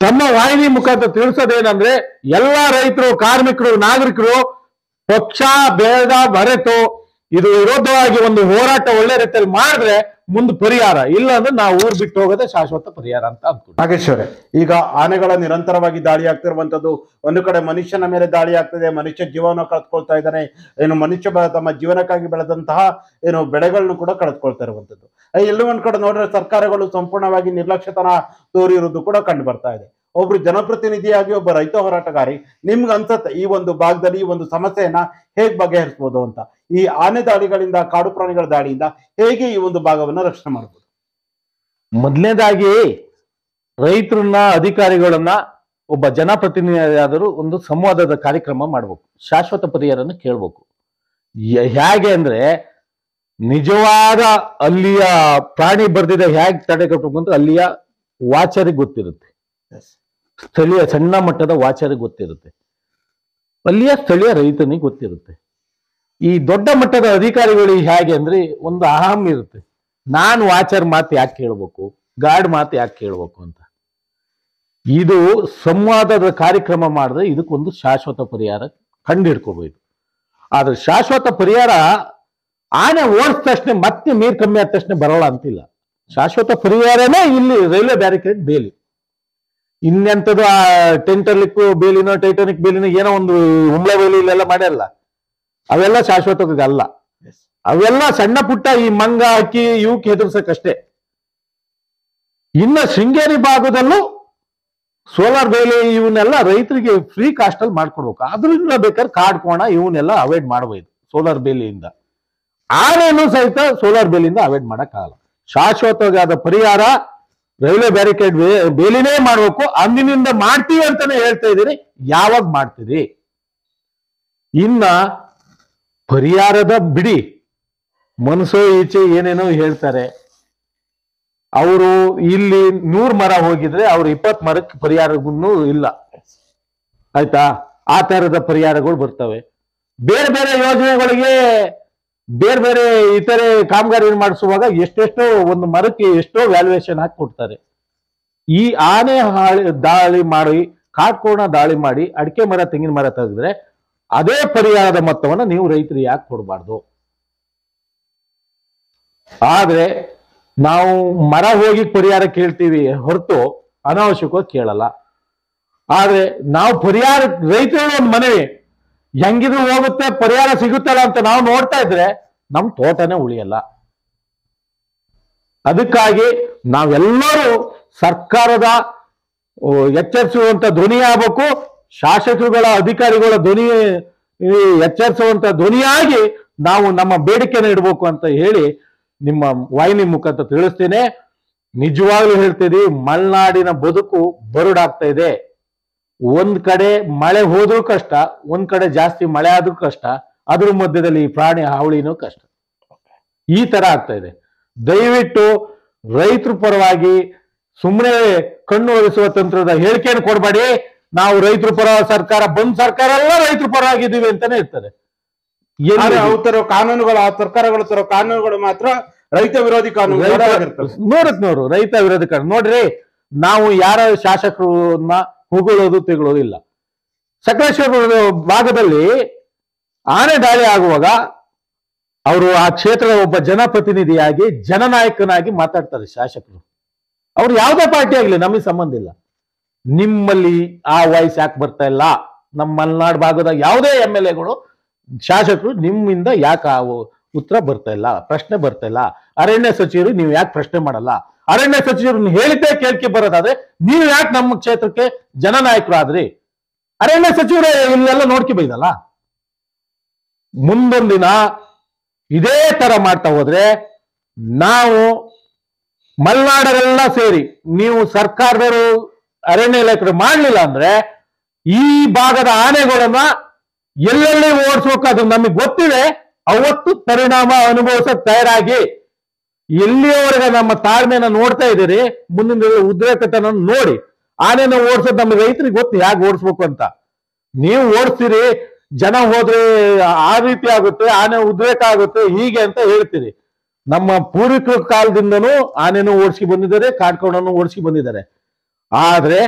ತಮ್ಮ ವಾಹಿನಿ ಮುಖಾಂತರ ತಿಳಿಸೋದೇನಂದ್ರೆ, ಎಲ್ಲಾ ರೈತರು, ಕಾರ್ಮಿಕರು, ನಾಗರಿಕರು ಪಕ್ಷ ಭೇದ ಮರೆತು ಇದು ವಿರೋಧವಾಗಿ ಒಂದು ಹೋರಾಟ ಒಳ್ಳೆ ರೀತಿಯಲ್ಲಿ ಮಾಡಿದ್ರೆ ಮುಂದೆ ಪರಿಹಾರ, ಇಲ್ಲ ಅಂದ್ರೆ ನಾವು ಊರ್ ಬಿಟ್ಟು ಹೋಗೋದೇ ಶಾಶ್ವತ ಪರಿಹಾರ ಅಂತ ಅನ್ಕೊಂಡು. ನಾಗೇಶ್ವರೇ, ಈಗ ಆನೆಗಳ ನಿರಂತರವಾಗಿ ದಾಳಿ ಆಗ್ತಿರುವಂತದ್ದು, ಒಂದು ಕಡೆ ಮನುಷ್ಯನ ಮೇಲೆ ದಾಳಿ ಆಗ್ತದೆ, ಮನುಷ್ಯ ಜೀವನ ಕಳೆದುಕೊಳ್ತಾ ಇದ್ದಾನೆ, ಮನುಷ್ಯ ತಮ್ಮ ಜೀವನಕ್ಕಾಗಿ ಬೆಳೆದಂತಹ ಬೆಳೆಗಳನ್ನು ಕೂಡ ಕಳೆದುಕೊಳ್ತಾ ಇರುವಂತದ್ದು. ಎಲ್ಲೋ ಒಂದ್ ಕಡೆ ನೋಡಿದ್ರೆ ಸರ್ಕಾರಗಳು ಸಂಪೂರ್ಣವಾಗಿ ನಿರ್ಲಕ್ಷ್ಯತನ ತೋರಿರುವುದು ಕೂಡ ಕಂಡು ಬರ್ತಾ ಇದೆ. ಒಬ್ರು ಜನಪ್ರತಿನಿಧಿಯಾಗಿ, ಒಬ್ಬ ರೈತ ಹೋರಾಟಗಾರಿ, ನಿಮ್ಗೆ ಅನ್ಸತ್ತೆ ಈ ಒಂದು ಭಾಗದಲ್ಲಿ ಈ ಒಂದು ಸಮಸ್ಯೆಯನ್ನ ಹೇಗ್ ಬಗೆಹರಿಸಬಹುದು ಅಂತ? ಈ ಆನೆ ದಾಳಿಗಳಿಂದ, ಕಾಡು ಪ್ರಾಣಿಗಳ ದಾಳಿಯಿಂದ ಹೇಗೆ ಈ ಒಂದು ಭಾಗವನ್ನ ರಕ್ಷಣೆ ಮಾಡಬಹುದು? ಮೊದಲನೇದಾಗಿ ರೈತರನ್ನ, ಅಧಿಕಾರಿಗಳನ್ನ, ಒಬ್ಬ ಜನಪ್ರತಿನಿಧಿಯಾದರೂ ಒಂದು ಸಂವಾದದ ಕಾರ್ಯಕ್ರಮ ಮಾಡ್ಬೇಕು, ಶಾಶ್ವತ ಪರಿಹಾರನ ಕೇಳ್ಬೇಕು. ಹೇಗೆ ಅಂದ್ರೆ, ನಿಜವಾದ ಅಲ್ಲಿಯ ಪ್ರಾಣಿ ಬರ್ದಿದೆ ಹೇಗೆ ತಡೆಗಟ್ಟಬೇಕು ಅಂತ ಅಲ್ಲಿಯ ವಾಚರಿಗೆ ಗೊತ್ತಿರುತ್ತೆ, ಸ್ಥಳೀಯ ಸಣ್ಣ ಮಟ್ಟದ ವಾಚರಿಗೆ ಗೊತ್ತಿರುತ್ತೆ, ಅಲ್ಲಿಯ ಸ್ಥಳೀಯ ರೈತನಿಗೆ ಗೊತ್ತಿರುತ್ತೆ. ಈ ದೊಡ್ಡ ಮಟ್ಟದ ಅಧಿಕಾರಿಗಳಿಗೆ ಹೇಗೆ ಅಂದ್ರೆ ಒಂದು ಅಹಂ ಇರುತ್ತೆ, ನಾನು ವಾಚರ್ ಮಾತು ಯಾಕೆ ಕೇಳ್ಬೇಕು, ಗಾರ್ಡ್ ಮಾತು ಯಾಕೆ ಕೇಳ್ಬೇಕು ಅಂತ. ಇದು ಸಂವಾದದ ಕಾರ್ಯಕ್ರಮ ಮಾಡಿದ್ರೆ ಇದಕ್ಕೊಂದು ಶಾಶ್ವತ ಪರಿಹಾರ ಕಂಡು ಹಿಡ್ಕೋಬಹುದು. ಆದ್ರೆ ಶಾಶ್ವತ ಪರಿಹಾರ ಆನೆ ಓಡಿದ ತಕ್ಷಣ ಮತ್ತೆ ನೀರು ಕಮ್ಮಿ ಆದ ತಕ್ಷಣ ಬರೋಲ್ಲ ಅಂತಿಲ್ಲ. ಶಾಶ್ವತ ಪರಿಹಾರನೇ ಇಲ್ಲಿ ರೈಲ್ವೆ ಬ್ಯಾರಿಕೇಡ್ ಬೇಲಿ. ಇನ್ನೆಂಥದ್ದು ಆ ಟೆಂಟರ್ಲಿಕ್ಕು ಬೇಲಿನೋ, ಟೈಟಾನಿಕ್ ಬೇಲಿನೋ ಏನೋ ಒಂದು ಹುಮ್ಳ ಬೇಲಿ ಇಲ್ಲೆಲ್ಲ ಮಾಡ್ಯಾರಲ್ಲ, ಅವೆಲ್ಲ ಶಾಶ್ವತಗಲ್ಲ. ಅವೆಲ್ಲ ಸಣ್ಣ ಪುಟ್ಟ ಈ ಮಂಗ, ಹಕ್ಕಿ ಇವಕ್ಕೆ ಹೆದರ್ಸಕ್ಕಷ್ಟೇ. ಇನ್ನು ಶೃಂಗೇರಿ ಭಾಗದಲ್ಲೂ ಸೋಲಾರ್ ಬೇಲಿ ಇವನ್ನೆಲ್ಲ ರೈತರಿಗೆ ಫ್ರೀ ಕಾಸ್ಟ್ ಅಲ್ಲಿ ಮಾಡ್ಕೊಡ್ಬೇಕು. ಅದ್ರಿಂದ ಬೇಕಾದ್ರೆ ಕಾಡ್ಕೋಣ ಇವನ್ನೆಲ್ಲ ಅವಾಯ್ಡ್ ಮಾಡಬಹುದು ಸೋಲಾರ್ ಬೇಲಿಯಿಂದ. ಆನೇನು ಸಹಿತ ಸೋಲಾರ್ ಬೇಲಿಯಿಂದ ಅವಾಯ್ಡ್ ಮಾಡಕ್ಕಾಗಲ್ಲ. ಶಾಶ್ವತವಾದ ಪರಿಹಾರ ರೈಲ್ವೆ ಬ್ಯಾರಿಕೇಡ್ ಬೇಲಿನೇ ಮಾಡ್ಬೇಕು. ಅಂದಿನಿಂದ ಮಾಡ್ತೀವಿ ಅಂತಾನೆ ಹೇಳ್ತಾ ಇದ್ದೀರಿ, ಯಾವಾಗ ಮಾಡ್ತೀರಿ? ಇನ್ನ ಪರಿಹಾರದ ಬಿಡಿ, ಮನಸ್ಸೋ ಈಚೆ ಏನೇನೋ ಹೇಳ್ತಾರೆ. ಅವರು ಇಲ್ಲಿ 100 ಮರ ಹೋಗಿದ್ರೆ ಅವ್ರು 20 ಮರಕ್ಕೆ ಪರಿಹಾರಗೂ ಇಲ್ಲ, ಆಯ್ತಾ? ಆ ತರದ ಪರಿಹಾರಗಳು ಬರ್ತವೆ. ಬೇರೆ ಬೇರೆ ಯೋಜನೆಗಳಿಗೆ ಬೇರೆ ಬೇರೆ ಇತರೆ ಕಾಮಗಾರಿ ಮಾಡಿಸುವಾಗ ಎಷ್ಟೆಷ್ಟೋ ಒಂದು ಮರಕ್ಕೆ ಎಷ್ಟೋ ವ್ಯಾಲ್ಯೂಯೇಷನ್ ಹಾಕಿ ಕೊಡ್ತಾರೆ. ಈ ಆನೆ ದಾಳಿ ಮಾಡಿ, ಕಾಡ್ಕೋಣ ದಾಳಿ ಮಾಡಿ ಅಡಿಕೆ ಮರ, ತೆಂಗಿನ ಮರ ತೆಗೆದ್ರೆ ಅದೇ ಪರಿಹಾರದ ಮೊತ್ತವನ್ನ ನೀವು ರೈತರು ಯಾಕೆ ಕೊಡಬಾರ್ದು? ಆದ್ರೆ ನಾವು ಮರ ಹೋಗಿ ಪರಿಹಾರ ಕೇಳ್ತೀವಿ ಹೊರತು ಅನಾವಶ್ಯಕವಾಗಿ ಕೇಳಲ್ಲ. ಆದ್ರೆ ನಾವು ಪರಿಹಾರ, ರೈತರು ಒಂದು ಮನವಿ, ಹೆಂಗಿದ್ರು ಹೋಗುತ್ತೆ ಪರಿಹಾರ ಸಿಗುತ್ತಲ್ಲ ಅಂತ ನಾವು ನೋಡ್ತಾ ಇದ್ರೆ ನಮ್ ತೋಟನೇ ಉಳಿಯಲ್ಲ. ಅದಕ್ಕಾಗಿ ನಾವೆಲ್ಲರೂ ಸರ್ಕಾರದ ಎಚ್ಚರಿಸುವಂತ ಧ್ವನಿ ಆಗ್ಬೇಕು, ಶಾಸಕರುಗಳ, ಅಧಿಕಾರಿಗಳ ಧ್ವನಿ ಎಚ್ಚರಿಸುವಂತ ಧ್ವನಿಯಾಗಿ ನಾವು ನಮ್ಮ ಬೇಡಿಕೆನ ಇಡಬೇಕು ಅಂತ ಹೇಳಿ ನಿಮ್ಮ ವಾಹಿನಿ ಮುಖಾಂತರ ತಿಳಿಸ್ತೇನೆ. ನಿಜವಾಗ್ಲೂ ಹೇಳ್ತೀವಿ, ಮಲೆನಾಡಿನ ಬದುಕು ಬರುಡಾಗ್ತಾ ಇದೆ. ಒಂದ್ ಕಡೆ ಮಳೆ ಹೋದ್ರೂ ಕಷ್ಟ, ಒಂದ್ ಕಡೆ ಜಾಸ್ತಿ ಮಳೆ ಆದ್ರೂ ಕಷ್ಟ, ಅದ್ರ ಮಧ್ಯದಲ್ಲಿ ಈ ಪ್ರಾಣಿ ಹಾವಳಿನೂ ಕಷ್ಟ. ಈ ತರ ಆಗ್ತಾ ಇದೆ. ದಯವಿಟ್ಟು ರೈತರ ಪರವಾಗಿ ಸುಮ್ಮನೆ ಕಣ್ಣು ಒರೆಸುವ ತಂತ್ರದ ಹೇಳಿಕೆಯನ್ನು ಕೊಡಬೇಡಿ. ನಾವು ರೈತರ ಪರ ಸರ್ಕಾರ, ಬಂದ್ ಸರ್ಕಾರ ಎಲ್ಲ ರೈತರ ಪರವಾಗಿದ್ದೀವಿ ಅಂತಾನೆ ಇರ್ತಾರೆ. ಆದ್ರೆ ಅವು ತರೋ ಕಾನೂನುಗಳು, ಆ ಸರ್ಕಾರಗಳು ತರೋ ಕಾನೂನುಗಳು ಮಾತ್ರ ರೈತ ವಿರೋಧಿ ಕಾನೂನು. ನೂರಕ್ ನೂರು ರೈತ ವಿರೋಧಿ ಕಾನೂನು. ನೋಡ್ರಿ, ನಾವು ಯಾರ ಶಾಸಕರನ್ನ ಹೊಗಳೋದು ತೆಗಳೋದಿಲ್ಲ. ಸಕಲೇಶ್ವರ ಭಾಗದಲ್ಲಿ ಆನೆ ದಾಳಿ ಆಗುವಾಗ ಅವರು ಆ ಕ್ಷೇತ್ರದ ಒಬ್ಬ ಜನಪ್ರತಿನಿಧಿಯಾಗಿ ಜನನಾಯಕನಾಗಿ ಮಾತಾಡ್ತಾರೆ ಶಾಸಕರು. ಅವ್ರು ಯಾವುದೇ ಪಾರ್ಟಿ ಆಗ್ಲಿ ನಮಗೆ ಸಂಬಂಧ ಇಲ್ಲ. ನಿಮ್ಮಲ್ಲಿ ಆ ವಾಯ್ಸ್ ಯಾಕೆ ಬರ್ತಾ ಇಲ್ಲ? ನಮ್ಮ ಮಲೆನಾಡು ಭಾಗದ ಯಾವುದೇ MLAಗಳು ಶಾಸಕರು ನಿಮ್ಮಿಂದ ಯಾಕೆ ಆ ಉತ್ತರ ಬರ್ತಾ ಇಲ್ಲ, ಪ್ರಶ್ನೆ ಬರ್ತಾ ಇಲ್ಲ? ಅರಣ್ಯ ಸಚಿವರು ನೀವು ಯಾಕೆ ಪ್ರಶ್ನೆ ಮಾಡಲ್ಲ? ಅರಣ್ಯ ಸಚಿವರು ಹೇಳಿದ್ದೇ ಕೇಳ್ಕೆ ಬರೋದಾದ್ರೆ ನೀವು ಯಾಕೆ ನಮ್ಮ ಕ್ಷೇತ್ರಕ್ಕೆ ಜನನಾಯಕರು ಆದ್ರಿ? ಅರಣ್ಯ ಸಚಿವರು ಇಲ್ಲೆಲ್ಲ ನೋಡ್ಕೊ ಬೈದಲ್ಲ. ಮುಂದೊಂದಿನ ಇದೇ ತರ ಮಾಡ್ತಾ ಹೋದ್ರೆ ನಾವು ಮಲೆನಾಡರೆಲ್ಲ ಸೇರಿ ನೀವು ಸರ್ಕಾರದವರು ಅರಣ್ಯ ಇಲಾಖೆ ಮಾಡ್ಲಿಲ್ಲ ಅಂದ್ರೆ ಈ ಭಾಗದ ಆನೆಗಳನ್ನ ಎಲ್ಲೆಲ್ಲಿ ಓಡಿಸ್ಬೇಕು ಅದು ನಮಗೆ ಗೊತ್ತಿದೆ. ಅವತ್ತು ಪರಿಣಾಮ ಅನುಭವಿಸಕ್ ತಯಾರಾಗಿ ಎಲ್ಲಿಯವರೆಗೆ ನಮ್ಮ ತಾಳ್ಮೆನ ನೋಡ್ತಾ ಇದ್ದೀರಿ, ಮುಂದಿನ ಉದ್ರೇಕತನ ನೋಡಿ. ಆನೆನ ಓಡಿಸೋದು ನಮ್ಮ ರೈತರಿಗೆ ಗೊತ್ತು ಹೇಗೆ ಓಡಿಸ್ಬೇಕು ಅಂತ. ನೀವು ಓಡಿಸ್ತೀರಿ, ಜನ ಹೋದ್ರೆ ಆ ರೀತಿ ಆಗುತ್ತೆ, ಆನೆ ಉದ್ರೇಕ ಆಗುತ್ತೆ ಹೀಗೆ ಅಂತ ಹೇಳ್ತೀರಿ. ನಮ್ಮ ಪೂರ್ವಿಕರ ಕಾಲದಿಂದನೂ ಆನೆನೂ ಓಡಿಸಿ ಬಂದಿದ್ದಾರೆ, ಕಾಡ್ಕೊಂಡನ್ನು ಓಡಿಸಿ ಬಂದಿದ್ದಾರೆ. ಆದ್ರೆ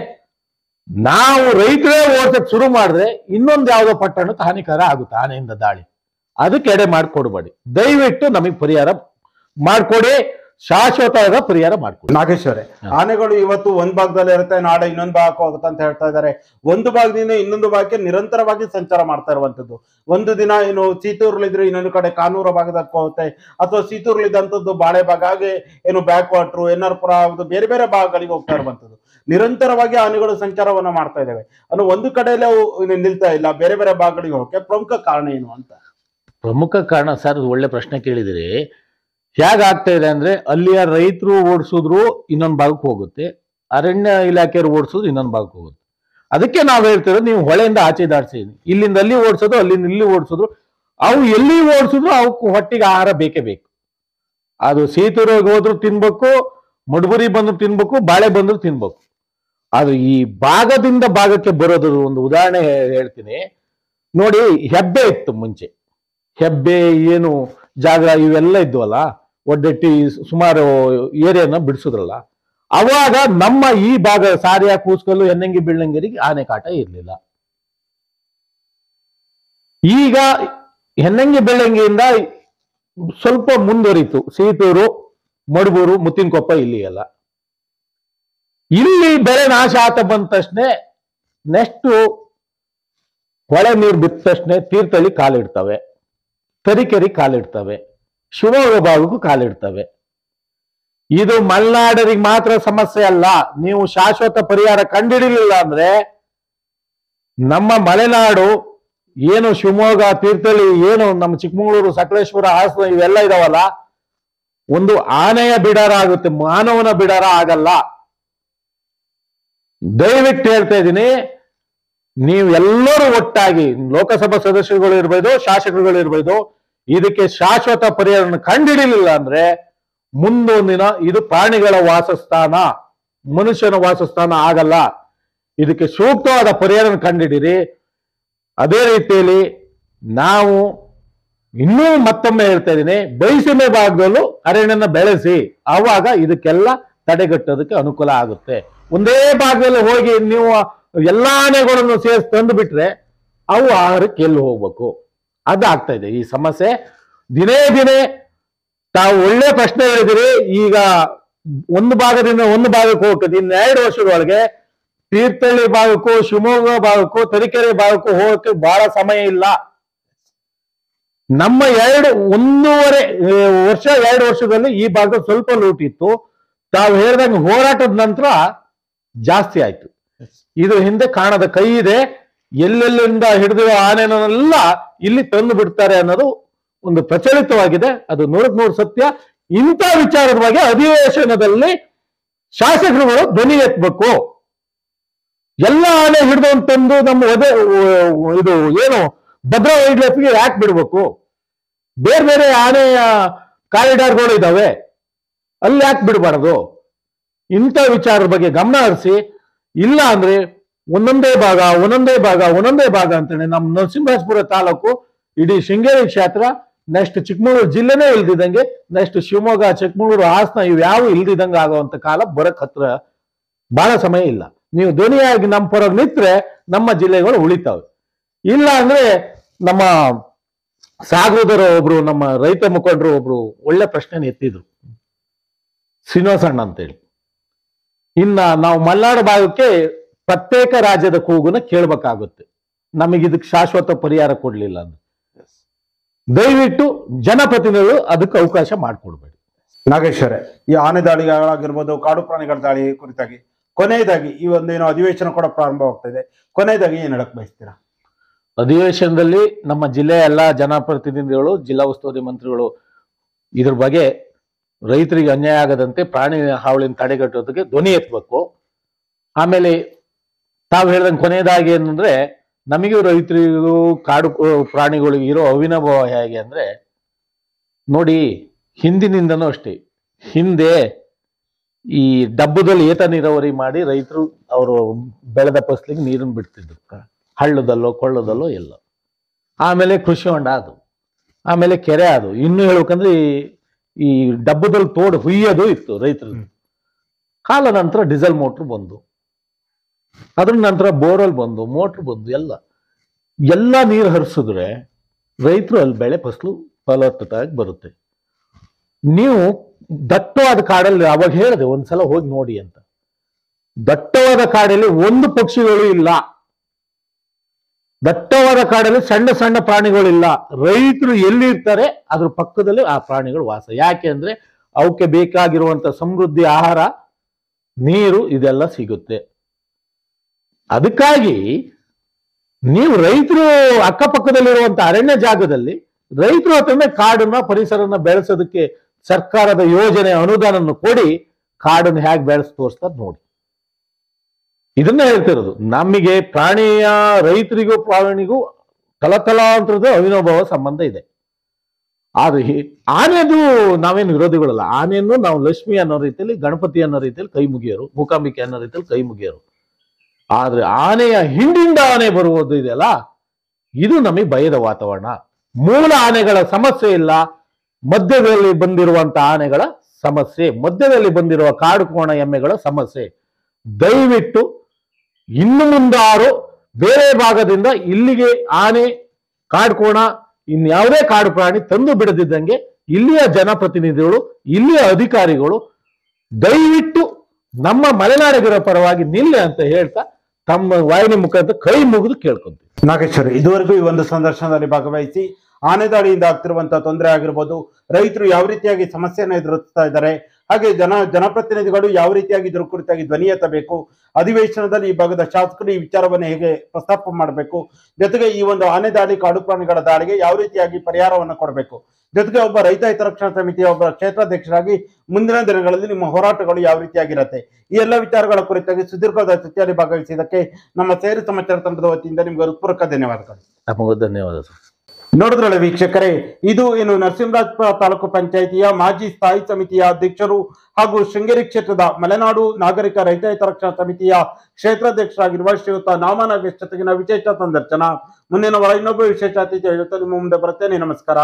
ನಾವು ರೈತರೇ ಓಡಿಸಕ್ ಶುರು ಮಾಡಿದ್ರೆ ಇನ್ನೊಂದು ಯಾವುದೋ ಪಟ್ಟಣಕ್ಕೆ ಹಾನಿಕಾರ ಆಗುತ್ತೆ ಆನೆಯಿಂದ ದಾಳಿ. ಅದಕ್ಕೆ ಎಡೆ ಮಾಡ್ಕೊಡ್ಬೇಡಿ. ದಯವಿಟ್ಟು ನಮಗೆ ಪರಿಹಾರ ಮಾಡ್ಕೊಡಿ, ಶಾಶ್ವತವಾದ ಪರಿಹಾರ ಮಾಡ್ಕೊಡಿ. ನಾಗೇಶ್ ಅವರೇ, ಆನೆಗಳು ಇವತ್ತು ಒಂದ್ ಭಾಗದಲ್ಲಿ ಇರುತ್ತೆ, ನಾಳೆ ಇನ್ನೊಂದು ಭಾಗಕ್ಕೆ ಹೋಗುತ್ತೆ ಅಂತ ಹೇಳ್ತಾ ಇದ್ದಾರೆ. ಒಂದು ಭಾಗದಿಂದ ಇನ್ನೊಂದು ಭಾಗಕ್ಕೆ ನಿರಂತರವಾಗಿ ಸಂಚಾರ ಮಾಡ್ತಾ ಇರುವಂತದ್ದು. ಒಂದು ದಿನ ಏನು ಸೀತೂರ್ಲಿದ್ರೆ ಇನ್ನೊಂದು ಕಡೆ ಕಾನೂರ ಭಾಗದಕ್ಕೆ ಹೋಗುತ್ತೆ, ಅಥವಾ ಸೀತೂರ್ಲಿದ್ದಂಥದ್ದು ಬಾಳೆ ಭಾಗ, ಹಾಗೆ ಏನು ಬ್ಯಾಕ್ ವಾಟ್ರು, ಎನ್ಆರ್ಪುರ, ಬೇರೆ ಬೇರೆ ಭಾಗಗಳಿಗೆ ಹೋಗ್ತಾ ಇರುವಂತದ್ದು. ನಿರಂತರವಾಗಿ ಆನೆಗಳು ಸಂಚಾರವನ್ನ ಮಾಡ್ತಾ ಇದ್ದಾವೆ ಅನ್ನೋ ಒಂದು ಕಡೆಯಲ್ಲೇ ಅವು ನಿಲ್ತಾ ಇಲ್ಲ, ಬೇರೆ ಬೇರೆ ಭಾಗಗಳಿಗೆ ಹೋಗಕ್ಕೆ ಪ್ರಮುಖ ಕಾರಣ ಏನು ಅಂತ? ಪ್ರಮುಖ ಕಾರಣ ಸರ್, ಒಳ್ಳೆ ಪ್ರಶ್ನೆ ಕೇಳಿದಿರಿ. ಹೇಗಾಗ್ತಾ ಇದೆ ಅಂದ್ರೆ ಅಲ್ಲಿಯ ರೈತರು ಓಡಿಸಿದ್ರು ಇನ್ನೊಂದು ಭಾಗಕ್ಕೆ ಹೋಗುತ್ತೆ, ಅರಣ್ಯ ಇಲಾಖೆಯವರು ಓಡಿಸೋದು ಇನ್ನೊಂದು ಭಾಗಕ್ಕೆ ಹೋಗುತ್ತೆ. ಅದಕ್ಕೆ ನಾವು ಹೇಳ್ತಿರೋದು, ನೀವು ಹೊಳೆಯಿಂದ ಆಚೆ ದಾಟಿಸಿ, ಇಲ್ಲಿಂದ ಅಲ್ಲಿ ಓಡಿಸೋದು, ಅಲ್ಲಿಂದ ಇಲ್ಲಿ ಓಡಿಸೋದು, ಅವು ಎಲ್ಲಿ ಓಡಿಸಿದ್ರು ಅವಕ್ಕೆ ಹೊಟ್ಟಿಗೆ ಆಹಾರ ಬೇಕೇ ಬೇಕು. ಅದು ಸೀತೂರಿಗೆ ಹೋದ್ರು ತಿನ್ಬೇಕು, ಮಡ್ಬುರಿ ಬಂದ್ರು ತಿನ್ಬೇಕು, ಬಾಳೆ ಬಂದ್ರು ತಿನ್ಬೇಕು. ಅದು ಈ ಭಾಗದಿಂದ ಭಾಗಕ್ಕೆ ಬರೋದು ಒಂದು ಉದಾಹರಣೆ ಹೇಳ್ತೀನಿ ನೋಡಿ. ಹೆಬ್ಬೆ ಇತ್ತು ಮುಂಚೆ, ಹೆಬ್ಬೆ ಏನು ಜಾಗ ಇವೆಲ್ಲ ಇದ್ವಲ್ಲ, ಒಡ್ಡೆಟ್ಟಿ ಸುಮಾರು ಏರಿಯಾನ ಬಿಡಿಸಿದ್ರಲ್ಲ, ಅವಾಗ ನಮ್ಮ ಈ ಭಾಗ ಸಾರಿಯಾ, ಕೂಸ್ಕಲ್ಲು, ಹೆನ್ನಂಗಿ ಬೀಳ್ನಂಗೇರಿಗೆ ಆನೆ ಕಾಟ ಇರಲಿಲ್ಲ. ಈಗ ಹೆನ್ನಂಗಿ ಬೆಳ್ಳಂಗಿಯಿಂದ ಸ್ವಲ್ಪ ಮುಂದುವರಿತು, ಸೀತೂರು, ಮಡ್ಬೂರು, ಮುತ್ತಿನಕೊಪ್ಪ ಇಲ್ಲಿ ಎಲ್ಲ. ಇಲ್ಲಿ ಬೆಳೆ ನಾಶ ಆತ ಬಂದ ತಕ್ಷಣ ನೆಕ್ಸ್ಟ್ ಹೊಳೆ ನೀರು ಬಿದ್ದ ತಕ್ಷಣ ತೀರ್ಥಹಳ್ಳಿ ಕಾಲಿಡ್ತವೆ, ತರೀಕೆರೆ ಕಾಲಿಡ್ತವೆ, ಶಿವಮೊಗ್ಗ ಭಾಗಕ್ಕೂ ಕಾಲಿಡ್ತವೆ. ಇದು ಮಲೆನಾಡರಿಗೆ ಮಾತ್ರ ಸಮಸ್ಯೆ ಅಲ್ಲ. ನೀವು ಶಾಶ್ವತ ಪರಿಹಾರ ಕಂಡುಹಿಡಿಲಿಲ್ಲ ಅಂದ್ರೆ ನಮ್ಮ ಮಲೆನಾಡು ಏನು ಶಿವಮೊಗ್ಗ, ತೀರ್ಥಹಳ್ಳಿ, ಏನು ನಮ್ಮ ಚಿಕ್ಕಮಗಳೂರು, ಸಕಲೇಶ್ವರ, ಹಾಸನ ಇವೆಲ್ಲ ಇದಾವಲ್ಲ, ಒಂದು ಆನೆಯ ಬಿಡಾರ ಆಗುತ್ತೆ, ಮಾನವನ ಬಿಡಾರ ಆಗಲ್ಲ. ದಯವಿಟ್ಟು ಹೇಳ್ತಾ ಇದ್ದೀನಿ, ನೀವು ಎಲ್ಲರೂ ಒಟ್ಟಾಗಿ ಲೋಕಸಭಾ ಸದಸ್ಯರುಗಳು ಇರ್ಬೋದು, ಶಾಸಕರುಗಳು ಇರ್ಬೋದು, ಇದಕ್ಕೆ ಶಾಶ್ವತ ಪರಿಹಾರ ಕಂಡುಹಿಡಿಲಿಲ್ಲ ಅಂದ್ರೆ ಮುಂದೊಂದಿನ ಇದು ಪ್ರಾಣಿಗಳ ವಾಸಸ್ಥಾನ, ಮನುಷ್ಯನ ವಾಸಸ್ಥಾನ ಆಗಲ್ಲ. ಇದಕ್ಕೆ ಸೂಕ್ತವಾದ ಪರಿಹಾರ ಕಂಡುಹಿಡಿರಿ. ಅದೇ ರೀತಿಯಲ್ಲಿ ನಾವು ಇನ್ನೂ ಮತ್ತೊಮ್ಮೆ ಹೇಳ್ತಾ ಇದ್ದೀನಿ, ಬಯಸಿಮೆ ಭಾಗದಲ್ಲೂ ಅರಣ್ಯನ ಬೆಳೆಸಿ, ಆವಾಗ ಇದಕ್ಕೆಲ್ಲ ತಡೆಗಟ್ಟೋದಕ್ಕೆ ಅನುಕೂಲ ಆಗುತ್ತೆ. ಒಂದೇ ಭಾಗದಲ್ಲಿ ಹೋಗಿ ನೀವು ಎಲ್ಲಾ ಆನೆಗಳನ್ನು ಸೇರಿಸಿ ತಂದು ಬಿಟ್ರೆ ಅವು ಆಹಾರಕ್ಕೆ ಎಲ್ಲಿ ಹೋಗ್ಬೇಕು? ಅದಾಗ್ತಾ ಇದೆ ಈ ಸಮಸ್ಯೆ. ದಿನೇ ದಿನೇ ತಾವು ಒಳ್ಳೆ ಪ್ರಶ್ನೆ ಹೇಳಿದಿರಿ. ಈಗ ಒಂದು ಭಾಗದಿಂದ ಒಂದು ಭಾಗಕ್ಕೆ ಹೋಗ್ತದೆ. ಇನ್ನು 2 ವರ್ಷದೊಳಗೆ ತೀರ್ಥಹಳ್ಳಿ ಭಾಗಕ್ಕೂ, ಶಿವಮೊಗ್ಗ ಭಾಗಕ್ಕೂ, ತರೀಕೆರೆ ಭಾಗಕ್ಕೂ ಹೋಗಕ್ಕೆ ಬಹಳ ಸಮಯ ಇಲ್ಲ. ನಮ್ಮ 1.5 ವರ್ಷ 2 ವರ್ಷದಲ್ಲಿ ಈ ಭಾಗ ಸ್ವಲ್ಪ ಲೂಟಿತ್ತು. ತಾವು ಹೇಳ್ದಂಗೆ ಹೋರಾಟದ ನಂತರ ಜಾಸ್ತಿ ಆಯ್ತು. ಇದು ಹಿಂದೆ ಕಾಣದ ಕೈ ಇದೆ. ಎಲ್ಲೆಲ್ಲಿಂದ ಹಿಡಿದಿರೋ ಆನೆನೆಲ್ಲ ಇಲ್ಲಿ ತಂದು ಬಿಡ್ತಾರೆ ಅನ್ನೋದು ಒಂದು ಪ್ರಚಲಿತವಾಗಿದೆ. ಅದು 100% ಸತ್ಯ. ಇಂಥ ವಿಚಾರದ ಬಗ್ಗೆ ಅಧಿವೇಶನದಲ್ಲಿ ಶಾಸಕರುಗಳು ಧ್ವನಿ ಎತ್ತಬೇಕು. ಎಲ್ಲ ಆನೆ ಹಿಡಿದು ತಂದು ನಮ್ಮ ಇದು ಏನು ಭದ್ರಾ ವೈಲ್ಡ್ ಲೈಫ್ಗೆ ಯಾಕೆ ಬಿಡ್ಬೇಕು? ಬೇರೆ ಬೇರೆ ಆನೆಯ ಕಾರಿಡಾರ್ಗಳು ಇದಾವೆ, ಅಲ್ಲಿ ಯಾಕೆ ಬಿಡಬಾರದು? ಇಂಥ ವಿಚಾರದ ಬಗ್ಗೆ ಗಮನ ಹರಿಸಿ. ಇಲ್ಲ ಅಂದ್ರೆ ಒಂದೊಂದೇ ಭಾಗ ಅಂತೇಳಿ ನಮ್ಮ ನರಸಿಂಹರಾಜಪುರ ತಾಲೂಕು ಇಡೀ ಶೃಂಗೇರಿ ಕ್ಷೇತ್ರ, ನೆಕ್ಸ್ಟ್ ಚಿಕ್ಕಮಗಳೂರು ಜಿಲ್ಲೆನೇ ಇಲ್ದಿದಂಗೆ, ನೆಕ್ಸ್ಟ್ ಶಿವಮೊಗ್ಗ, ಚಿಕ್ಕಮಗಳೂರು, ಹಾಸನ ಇವ್ಯಾವು ಇಲ್ದಿದಂಗೆ ಆಗುವಂತ ಕಾಲ ಬರಕ್ ಹತ್ರ ಬಹಳ ಸಮಯ ಇಲ್ಲ. ನೀವು ಧ್ವನಿಯಾಗಿ ನಮ್ಮ ಪರವಾಗಿ ನಿಂತ್ರೆ ನಮ್ಮ ಜಿಲ್ಲೆಗಳು ಉಳಿತಾವೆ. ಇಲ್ಲ ಅಂದ್ರೆ ನಮ್ಮ ಸಾಗರದವರು ಒಬ್ರು ನಮ್ಮ ರೈತ ಮುಖಂಡರು ಒಬ್ರು ಒಳ್ಳೆ ಪ್ರಶ್ನೆ ಎತ್ತಿದ್ರು, ಶ್ರೀನಿವಾಸಣ್ಣ ಅಂತೇಳಿ. ಇನ್ನ ನಾವು ಮಲೆನಾಡು ಭಾಗಕ್ಕೆ ಪ್ರತ್ಯೇಕ ರಾಜ್ಯದ ಕೂಗುನ ಕೇಳ್ಬೇಕಾಗುತ್ತೆ, ನಮಗೆ ಇದಕ್ಕೆ ಶಾಶ್ವತ ಪರಿಹಾರ ಕೊಡ್ಲಿಲ್ಲ ಅಂದ್ರೆ. ದಯವಿಟ್ಟು ಜನಪ್ರತಿನಿಧಿಗಳು ಅದಕ್ಕೆ ಅವಕಾಶ ಮಾಡಿಕೊಡ್ಬೇಡಿ. ನಾಗೇಶ್ವರೇ, ಈ ಆನೆ ದಾಳಿಗಳಾಗಿರ್ಬೋದು, ಕಾಡು ಪ್ರಾಣಿಗಳ ದಾಳಿ ಕುರಿತಾಗಿ ಕೊನೆಯದಾಗಿ ಈ ಒಂದೇನು ಅಧಿವೇಶನ ಕೂಡ ಪ್ರಾರಂಭವಾಗ್ತಾ ಇದೆ, ಕೊನೆಯದಾಗಿ ಏನ್ ಹೇಳಕ್ ಬಯಸ್ತೀರಾ? ಅಧಿವೇಶನದಲ್ಲಿ ನಮ್ಮ ಜಿಲ್ಲೆಯ ಎಲ್ಲಾ ಜನಪ್ರತಿನಿಧಿಗಳು, ಜಿಲ್ಲಾ ಉಸ್ತುವಾರಿ ಮಂತ್ರಿಗಳು ಇದ್ರ ಬಗ್ಗೆ ರೈತರಿಗೆ ಅನ್ಯಾಯ ಆಗದಂತೆ ಪ್ರಾಣಿ ಹಾವಳಿನ ತಡೆಗಟ್ಟೋದಕ್ಕೆ ಧ್ವನಿ ಎತ್ತಬೇಕು. ಆಮೇಲೆ ತಾವು ಹೇಳ್ದಂಗೆ ಕೊನೆಯದಾಗಿ ಏನಂದ್ರೆ, ನಮಗೂ ರೈತರಿಗೂ ಕಾಡು ಪ್ರಾಣಿಗಳಿಗೂ ಇರೋ ಅವಿನಾಭಾವ ಹೇಗೆ ಅಂದ್ರೆ, ನೋಡಿ ಹಿಂದಿನಿಂದನೂ ಅಷ್ಟೇ, ಹಿಂದೆ ಈ ಡಬ್ಬದಲ್ಲಿ ಏತ ನೀರಾವರಿ ಮಾಡಿ ರೈತರು ಅವರು ಬೆಳೆದ ಫಸಲಿಗೆ ನೀರನ್ನು ಬಿಡ್ತಿದ್ರು, ಹಳ್ಳದಲ್ಲೋ ಕೊಳ್ಳದಲ್ಲೋ ಎಲ್ಲ. ಆಮೇಲೆ ಕೃಷಿ ಹೊಂಡ ಅದು, ಆಮೇಲೆ ಕೆರೆ ಅದು, ಇನ್ನು ಹೇಳ್ಬೇಕಂದ್ರೆ ಈ ಡಬ್ಬದಲ್ಲಿ ತೋಡು ಹುಯ್ಯೋದು ಇತ್ತು ರೈತರು. ಕಾಲ ನಂತರ ಡೀಸೆಲ್ ಮೋಟ್ರ್ ಬಂದು, ಅದ್ರ ನಂತರ ಬೋರ್ವೆಲ್ ಬಂದು, ಮೋಟ್ರ್ ಬಂದು, ಎಲ್ಲ ನೀರು ಹರಿಸಿದ್ರೆ ರೈತರು ಅಲ್ಲಿ ಬೆಳೆ ಫಸಲು ಫಲವತ್ತತೆಯಾಗಿ ಬರುತ್ತೆ. ನೀವು ದಟ್ಟವಾದ ಕಾಡಲ್ಲಿ ಅವಾಗ ಹೇಳಿದೆ ಒಂದ್ಸಲ ಹೋಗಿ ನೋಡಿ ಅಂತ, ದಟ್ಟವಾದ ಕಾಡಲ್ಲಿ ಒಂದು ಪಕ್ಷಿಗಳು ಇಲ್ಲ, ದಟ್ಟವಾದ ಕಾಡಲ್ಲಿ ಸಣ್ಣ ಸಣ್ಣ ಪ್ರಾಣಿಗಳಿಲ್ಲ. ರೈತರು ಎಲ್ಲಿರ್ತಾರೆ ಅದ್ರ ಪಕ್ಕದಲ್ಲಿ ಆ ಪ್ರಾಣಿಗಳು ವಾಸ. ಯಾಕೆ ಅಂದ್ರೆ ಅವಕ್ಕೆ ಬೇಕಾಗಿರುವಂತ ಸಮೃದ್ಧಿ ಆಹಾರ, ನೀರು ಇದೆಲ್ಲ ಸಿಗುತ್ತೆ. ಅದಕ್ಕಾಗಿ ನೀವು ರೈತರು ಅಕ್ಕಪಕ್ಕದಲ್ಲಿರುವಂತ ಅರಣ್ಯ ಜಾಗದಲ್ಲಿ ರೈತರು ಅಥವಾ ಕಾಡನ್ನ ಪರಿಸರನ ಬೆಳೆಸೋದಕ್ಕೆ ಸರ್ಕಾರದ ಯೋಜನೆ ಅನುದಾನವನ್ನು ಕೊಡಿ, ಕಾಡನ್ನು ಹೇಗೆ ಬೆಳೆಸಿ ತೋರಿಸ್ತಾರೆ ನೋಡಿ. ಇದನ್ನ ಹೇಳ್ತಿರೋದು. ನಮಗೆ ಪ್ರಾಣಿಯ ರೈತರಿಗೂ ಪ್ರಾಣಿಗೂ ತಲತಲಾಂತರದ ಅವಿನಾಭಾವ ಸಂಬಂಧ ಇದೆ. ಆದ್ರೆ ಆನೆದು ನಾವೇನು ವಿರೋಧಿಗಳಲ್ಲ. ಆನೆಯನ್ನು ನಾವು ಲಕ್ಷ್ಮಿ ಅನ್ನೋ ರೀತಿಯಲ್ಲಿ, ಗಣಪತಿ ಅನ್ನೋ ರೀತಿಯಲ್ಲಿ ಕೈ ಮುಗಿಯೋರು, ಮೂಕಾಂಬಿಕೆ ಅನ್ನೋ ರೀತಿಯಲ್ಲಿ ಕೈ ಮುಗಿಯೋರು. ಆದ್ರೆ ಆನೆಯ ಹಿಂಡಿಂದ ಆನೆ ಬರುವುದು ಇದೆಯಲ್ಲ, ಇದು ನಮಗೆ ಭಯದ ವಾತಾವರಣ. ಮೂಲ ಆನೆಗಳ ಸಮಸ್ಯೆ ಇಲ್ಲ, ಮಧ್ಯದಲ್ಲಿ ಬಂದಿರುವಂತ ಆನೆಗಳ ಸಮಸ್ಯೆ, ಮಧ್ಯದಲ್ಲಿ ಬಂದಿರುವ ಕಾಡು ಕೋಣ ಎಮ್ಮೆಗಳ ಸಮಸ್ಯೆ. ದಯವಿಟ್ಟು ಇನ್ನು ಮುಂದಾರು ಬೇರೆ ಭಾಗದಿಂದ ಇಲ್ಲಿಗೆ ಆನೆ, ಕಾಡ್ಕೋಣ, ಇನ್ಯಾವುದೇ ಕಾಡು ಪ್ರಾಣಿ ತಂದು ಬಿಡದಿದ್ದಂಗೆ ಇಲ್ಲಿಯ ಜನಪ್ರತಿನಿಧಿಗಳು, ಇಲ್ಲಿಯ ಅಧಿಕಾರಿಗಳು ದಯವಿಟ್ಟು ನಮ್ಮ ಮಲೆನಾಡಿಗರ ಪರವಾಗಿ ನಿಲ್ಲಿ ಅಂತ ಹೇಳ್ತಾ ತಮ್ಮ ವಾಹಿನಿ ಮುಖಾಂತರ ಕೈ ಮುಗಿದು ಕೇಳ್ಕೊಂತೀವಿ. ನಾಗೇಶ್ವರಿ, ಇದುವರೆಗೂ ಈ ಒಂದು ಸಂದರ್ಶನದಲ್ಲಿ ಭಾಗವಹಿಸಿ ಆನೆ ದಾಳಿಯಿಂದ ಆಗ್ತಿರುವಂತಹ ತೊಂದರೆ ಆಗಿರ್ಬೋದು, ರೈತರು ಯಾವ ರೀತಿಯಾಗಿ ಸಮಸ್ಯೆಯನ್ನು ಎದುರಿಸ್ತಾ ಇದ್ದಾರೆ, ಹಾಗೆ ಜನಪ್ರತಿನಿಧಿಗಳು ಯಾವ ರೀತಿಯಾಗಿ ಇದ್ರ ಕುರಿತಾಗಿ ಧ್ವನಿ ಎತ್ತಬೇಕು, ಅಧಿವೇಶನದಲ್ಲಿ ಈ ಭಾಗದ ಶಾಸಕರು ಈ ವಿಚಾರವನ್ನು ಹೇಗೆ ಪ್ರಸ್ತಾಪ ಮಾಡಬೇಕು, ಜೊತೆಗೆ ಈ ಒಂದು ಆನೆ ದಾಳಿ, ಕಾಡು ಪ್ರಾಣಿಗಳ ದಾಳಿಗೆ ಯಾವ ರೀತಿಯಾಗಿ ಪರಿಹಾರವನ್ನು ಕೊಡಬೇಕು, ಜೊತೆಗೆ ಒಬ್ಬ ರೈತ ಹಿತರಕ್ಷಣಾ ಸಮಿತಿಯ ಒಬ್ಬ ಕ್ಷೇತ್ರಾಧ್ಯಕ್ಷರಾಗಿ ಮುಂದಿನ ದಿನಗಳಲ್ಲಿ ನಿಮ್ಮ ಹೋರಾಟಗಳು ಯಾವ ರೀತಿಯಾಗಿರುತ್ತೆ, ಈ ಎಲ್ಲ ವಿಚಾರಗಳ ಕುರಿತಾಗಿ ಸುದೀರ್ಘವಾದ ಚರ್ಚೆಯಲ್ಲಿ ಭಾಗವಹಿಸಿದ್ದಕ್ಕೆ ನಮ್ಮ ಸೇರಿ ಸಮಾಚಾರ ತಂಡದ ವತಿಯಿಂದ ನಿಮ್ಗೆ ಹೃತ್ಪೂರ್ವಕ ಧನ್ಯವಾದಗಳು. ತಮಗೂ ಧನ್ಯವಾದ ಸರ್. ನೋಡಿದ್ರಲ್ಲ ವೀಕ್ಷಕರೇ, ಇದು ಏನು ನರಸಿಂಹರಾಜಪುರ ತಾಲೂಕು ಪಂಚಾಯಿತಿಯ ಮಾಜಿ ಸ್ಥಾಯಿ ಸಮಿತಿಯ ಅಧ್ಯಕ್ಷರು ಹಾಗೂ ಶೃಂಗೇರಿ ಕ್ಷೇತ್ರದ ಮಲೆನಾಡು ನಾಗರಿಕ ರೈತ ಹಿತರಕ್ಷಣಾ ಸಮಿತಿಯ ಕ್ಷೇತ್ರಾಧ್ಯಕ್ಷರಾಗಿರುವ ಶ್ರೀಯುತ ನಾಮನಾಗೇಶ್ ಜೊತೆಗಿನ ವಿಶೇಷ ಸಂದರ್ಶನ. ಮುಂದಿನ ವಾರ ಇನ್ನೊಬ್ಬ ವಿಶೇಷ ಅತಿಥಿ ನಿಮ್ಮ ಮುಂದೆ ಬರುತ್ತೇನೆ. ನಮಸ್ಕಾರ.